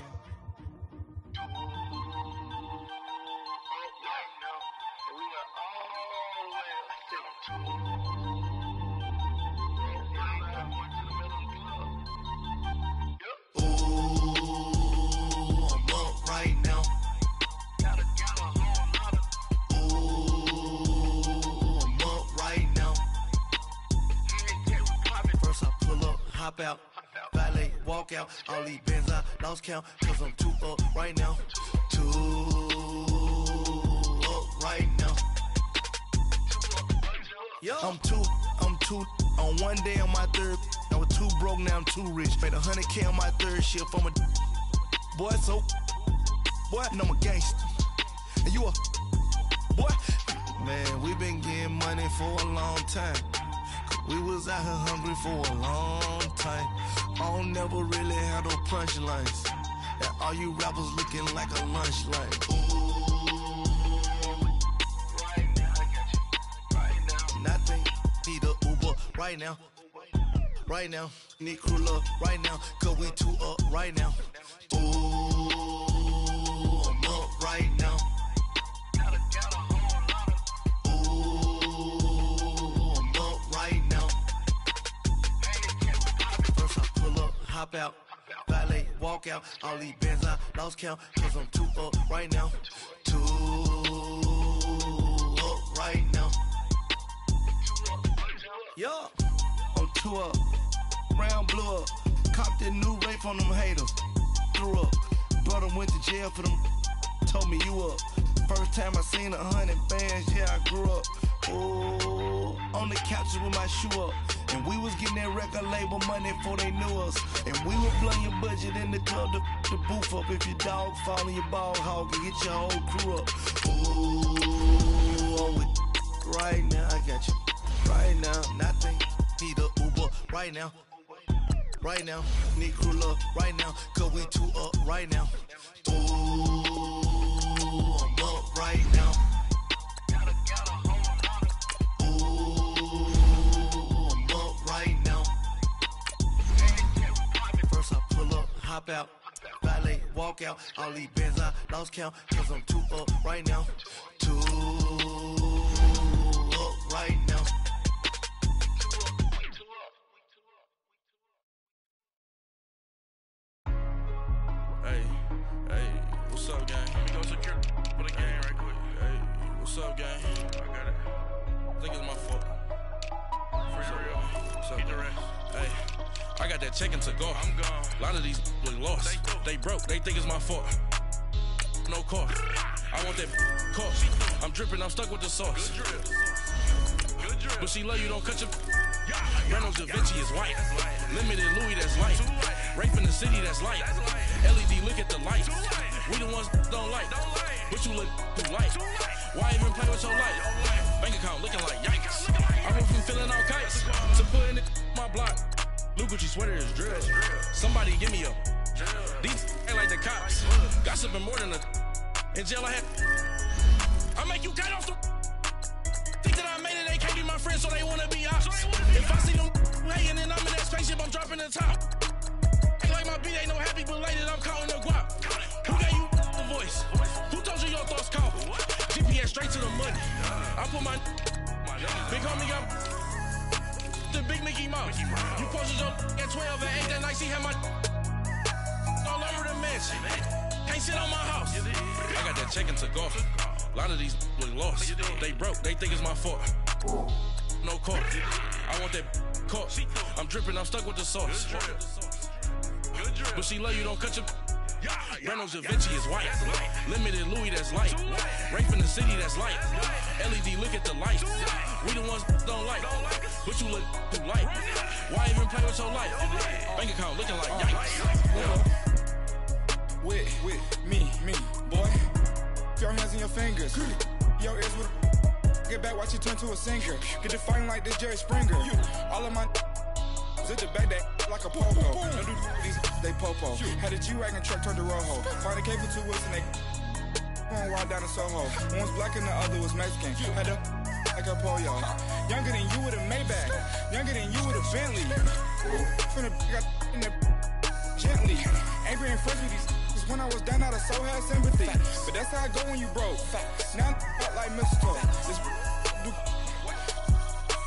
Hop out, valet, walk out, all these bands I lost count, cause I'm 2 up right now, 2 up right now. I'm two on one day on my third, I was 2 broke, now I'm 2 rich, made 100K on my third shift, I'm a boy, so, boy, and I'm a gangster, and you a, boy, man, we been getting money for a long time. We was out here hungry for a long time. I don't never really have no punchlines. And all you rappers looking like a lunch line. Ooh, right now, I got you. Nothing, need a Uber right now. right now. Need crew love right now, cause we too up right now. Ooh, I'm up right now. Ooh, I'm up right now. First I pull up, hop out, valet, walk out. All these bands I lost count, cause I'm too up right now. Too up right now. Yeah, I'm too up. Round blew up. Copped that new rape on them haters. Threw up. Brother went to jail for them. Told me you up. First time I seen 100 bands, yeah, I grew up. Ooh, on the couches with my shoe up. And we was getting that record label money before they knew us. And we were blowing your budget in the club to the booth up. If your dog fall in your ball hog and get your whole crew up. Ooh, I'm with right now, I got you. Right now, nothing. Need a Uber right now. Right now, need crew love right now, cause we too up right now. Ooh, I'm up right now. Ooh, I'm up right now. First I pull up, hop out, valet, walk out. All these bands I lost count, cause I'm too up right now. Too up right now. Hey, what's up, gang? Let me go secure for the game right quick. Hey, what's up, gang? I got it. I think it's my fault. Free real. What's up, get the rest. Hey, I got that check-in to go. I'm gone. A lot of these was lost. They broke. They think it's my fault. No car. I want that car. I'm dripping. I'm stuck with the sauce. Good drip. Good drip. But she love you. Don't cut your. Reynolds Da Vinci is white. Limited Louis, that's light. Rape in the city, that's light. LED, look at the lights. We the ones don't like. But you look too light. Why even play with your life? Bank account looking like yikes. I went from filling out kites to putting it in my block. Blue Gucci sweater is drill. Somebody give me a. These ain't like the cops. Gossiping more than a. In jail I had. I make you cut off the. Think that I made it, they can't be my friends, so they wanna be ops. If I see them hating and I'm in that spaceship, I'm dropping the top. Ain't like my beat ain't no happy, but later I'm counting the guap. Who gave you the voice? Who told you your thoughts count? GPS straight to the money. I put my big homie up the big Mickey Mouse. You posted your at 12 and 8 that night, she had my all over the mansion. Can't sit on my house. I got that check-in to go. A lot of these was lost. They broke. They think it's my fault. No car. I want that car. I'm dripping. I'm stuck with the sauce. But she love you. Don't cut your. Reynolds Da Vinci is white. Limited Louis, that's light. Rape in the city, that's light. LED, look at the lights. We the ones don't like. But you look too light. Why even play with your life? Bank account looking like yikes. With me, boy. Your hands in your fingers. Your ears with get back, watch you turn to a singer. Get the fighting like this Jerry Springer. All of my zip the back that like a popo. Don't do these they popo. Had a G-Wagon truck turned to Rojo. Find a cable 2 wheels and they going wild down in Soho. One was black and the other was Mexican. Had a like a pollo. Younger than you with a Maybach. Younger than you with a Bentley. From the got in the gently. Angry and fresh with these. When I was down, I so had sympathy. But that's how I go when you broke. Now I'm like mistletoe. This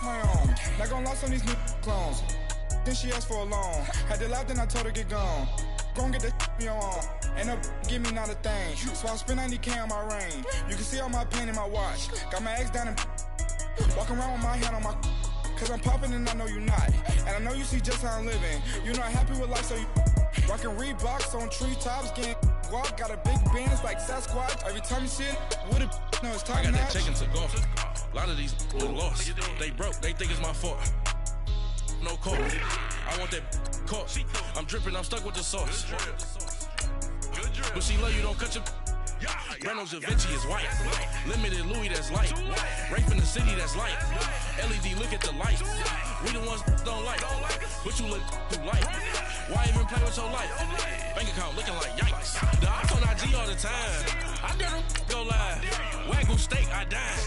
my own. Not gonna lost on these new clones. Then she asked for a loan. Had to laugh, then I told her get gone. Gon' get that me on. And up, give me not a thing. So I spend 90K on my ring. You can see all my pain in my watch. Got my ex down and walking around with my hand on my. Cause I'm popping and I know you not. And I know you see just how I'm living. You're not happy with life, so you. Rockin' Reeboks on treetops, getting guap, got a big band, it's like Sasquatch. Every time you see it, with a no, it's time. I got that check-in to go. A lot of these was lost. They broke, they think it's my fault. No car. I want that car. I'm dripping, I'm stuck with the sauce. But she love you, don't cut your. Reynolds Da Vinci is white. Limited Louis, that's light. Rape in the city, that's light. LED, look at the lights. We the ones don't like. But you look too light. Why even play with your life? Bank account looking like yikes. The ops on IG all the time. I dare them go live. Wagyu steak, I dine.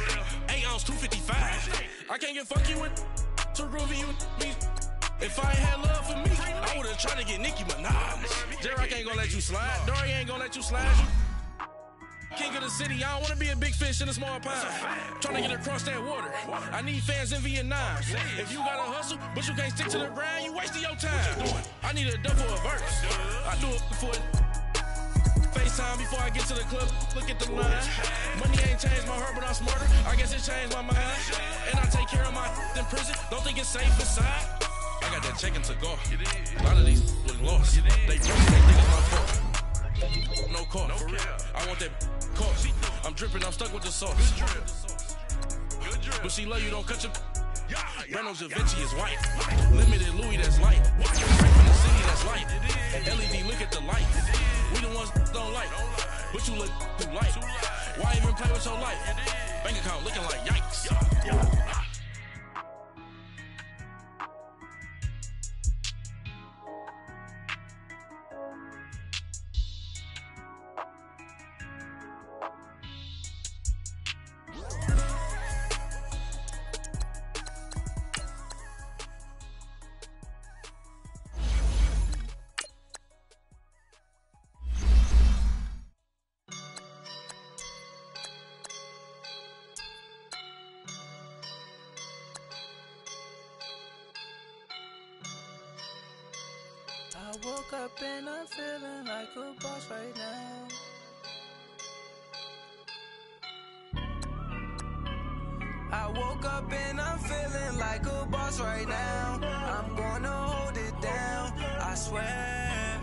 8 ounce, 255. I can't get funky with too groovy, you me. If I ain't had love for me, I would've tried to get Nicki Minaj. J-Rock ain't gonna let you slide. Dory ain't gonna let you slide. King of the city, I don't wanna be a big fish in a small pond. Trying to get across that water. I need fans in Vietnam. If you gotta hustle, but you can't stick to the grind, you wasting your time. I need a double a verse. I do it for FaceTime before I get to the club. Look at the line. Money ain't changed my heart, but I'm smarter. I guess it changed my mind. And I take care of my in prison. Don't think it's safe inside. I got that check and took off. A lot of these look lost. They broke, they think it's my fault. No call, for real. I want that cost. I'm dripping, I'm stuck with the sauce. But she love you, don't cut your. Brando Javinci is white. Limited Louis, that's light. Right from the city, that's light. LED, look at the light. We the ones don't like. But you look too light. Why even play with your life? Bank account looking like yikes. I woke up and I'm feeling like a boss right now. I woke up and I'm feeling like a boss right now. I'm gonna hold it down, I swear.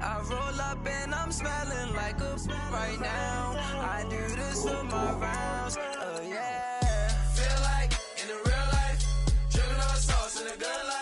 I roll up and I'm smelling like a right now. I do this for my rounds, yeah. Feel like in the real life, dripping on sauce in the good life.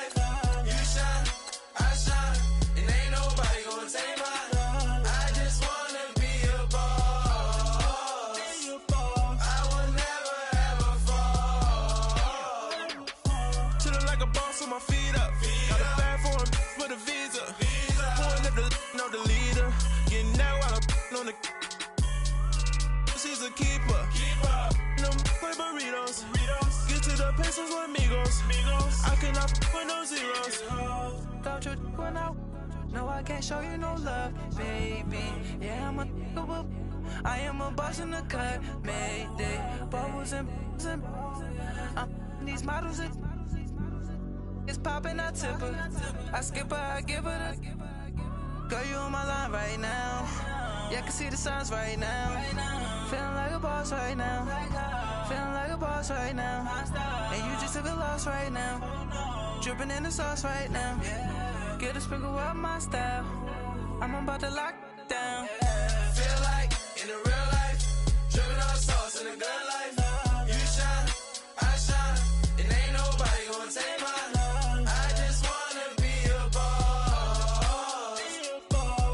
No, I can't show you no love, baby. Yeah, I am a boss in the cut, mayday. Bubbles and I'm these models. It's popping, I tip her. I skip her, I give her the. Girl, you on my line right now. Yeah, I can see the signs right now. Feeling like a boss right now. Feeling like a boss right now. And you just took a loss right now. Dripping in the sauce right now. Get a sprinkle up my style. I'm about to lock down. Feel like in the real life, dripping on sauce in the good life. You shine, I shine, and ain't nobody gonna take mine. I just wanna be a boss.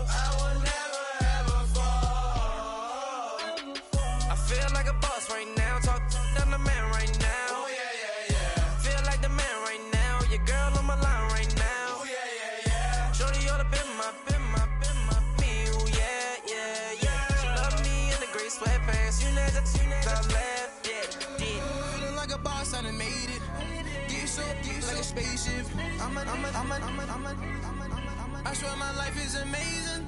I will never ever fall. I feel like a boss right now. Talk to the man right now. Oh yeah. Feel like the man right now. Your girl on my line right now. Shorty oughta been my, me, ooh, yeah. She love me in the gray sweatpants, you know that left, yeah. Feeling like a boss, I done made it. Get so like a spaceship. I swear my life is amazing.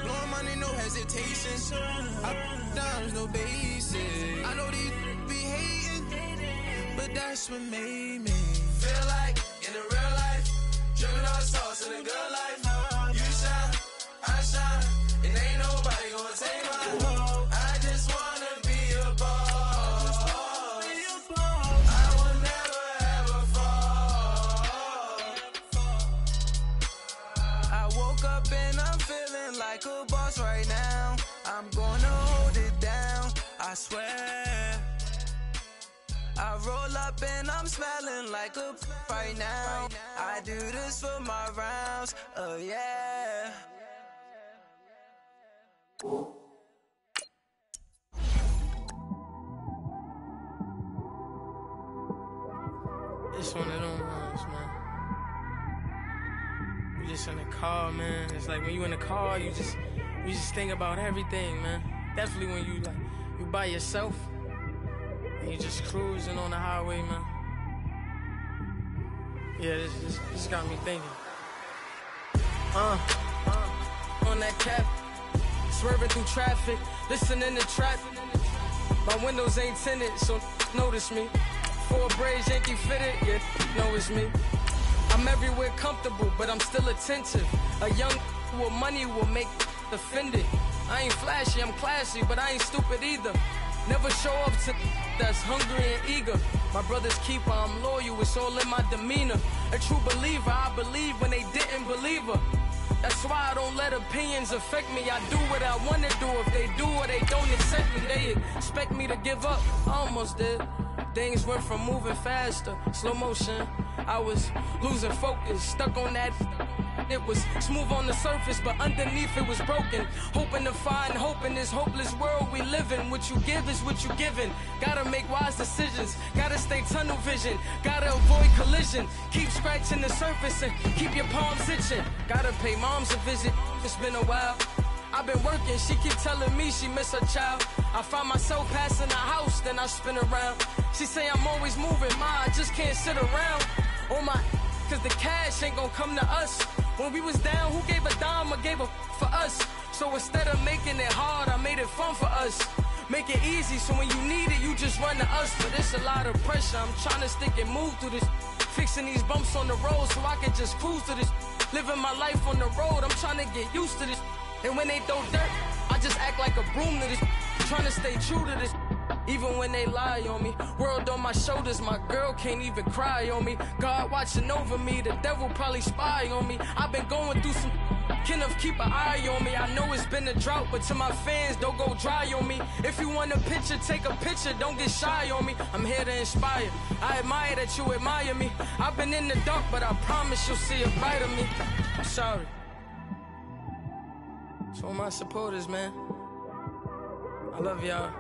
Blowing money, no hesitation. Up, downs, no basic. I know these be hating, but that's what made me feel like in the real life. Dripping on sauce in the good life. You shine, I shine, and ain't nobody gonna take mine. I just wanna be a boss. I will never ever fall. I woke up and I'm feeling like a boss right now. I'm gonna hold it down, I swear. I roll up and I'm smelling like a right now. I do this for my rounds, yeah. It's one of them ones, man. You just in the car, man. It's like when you in the car, you just think about everything, man. Definitely when you by yourself. You just cruising on the highway, man. Yeah, this got me thinking. On that cap, swerving through traffic, listening to trap. My windows ain't tinted, so notice me. 4 braids, Yankee fitted, yeah, know it's me. I'm everywhere comfortable, but I'm still attentive. A young with money will make offended. I ain't flashy, I'm classy, but I ain't stupid either. Never show up to that's hungry and eager. My brother's keeper, I'm loyal, it's all in my demeanor. A true believer, I believe when they didn't believe her. That's why I don't let opinions affect me. I do what I want to do. If they do or they don't accept me, they expect me to give up. I almost did. Things went from moving faster, slow motion. I was losing focus, stuck on that. It was smooth on the surface, but underneath it was broken. Hoping to find hope in this hopeless world we live in. What you give is what you given. Gotta make wise decisions, gotta stay tunnel vision, gotta avoid collision. Keep scratching the surface and keep your palms itching. Gotta pay moms a visit, it's been a while. I've been working, she keep telling me she miss her child. I find myself passing the house, then I spin around. She say I'm always moving, I just can't sit around. Oh my, cause the cash ain't gonna come to us. When we was down, who gave a dime or gave a for us? So instead of making it hard, I made it fun for us. Make it easy, so when you need it, you just run to us. But it's a lot of pressure, I'm trying to stick and move through this. Fixing these bumps on the road so I can just cruise to this. Living my life on the road, I'm trying to get used to this. And when they throw dirt, I just act like a broom to this. Trying to stay true to this. Even when they lie on me, world on my shoulders, my girl can't even cry on me. God watching over me, the devil probably spy on me. I've been going through some, Kenneth keep an eye on me. I know it's been a drought, but to my fans, don't go dry on me. If you want a picture, take a picture, don't get shy on me. I'm here to inspire, I admire that you admire me. I've been in the dark, but I promise you'll see a bright of me. I'm sorry. To all my supporters, man, I love y'all.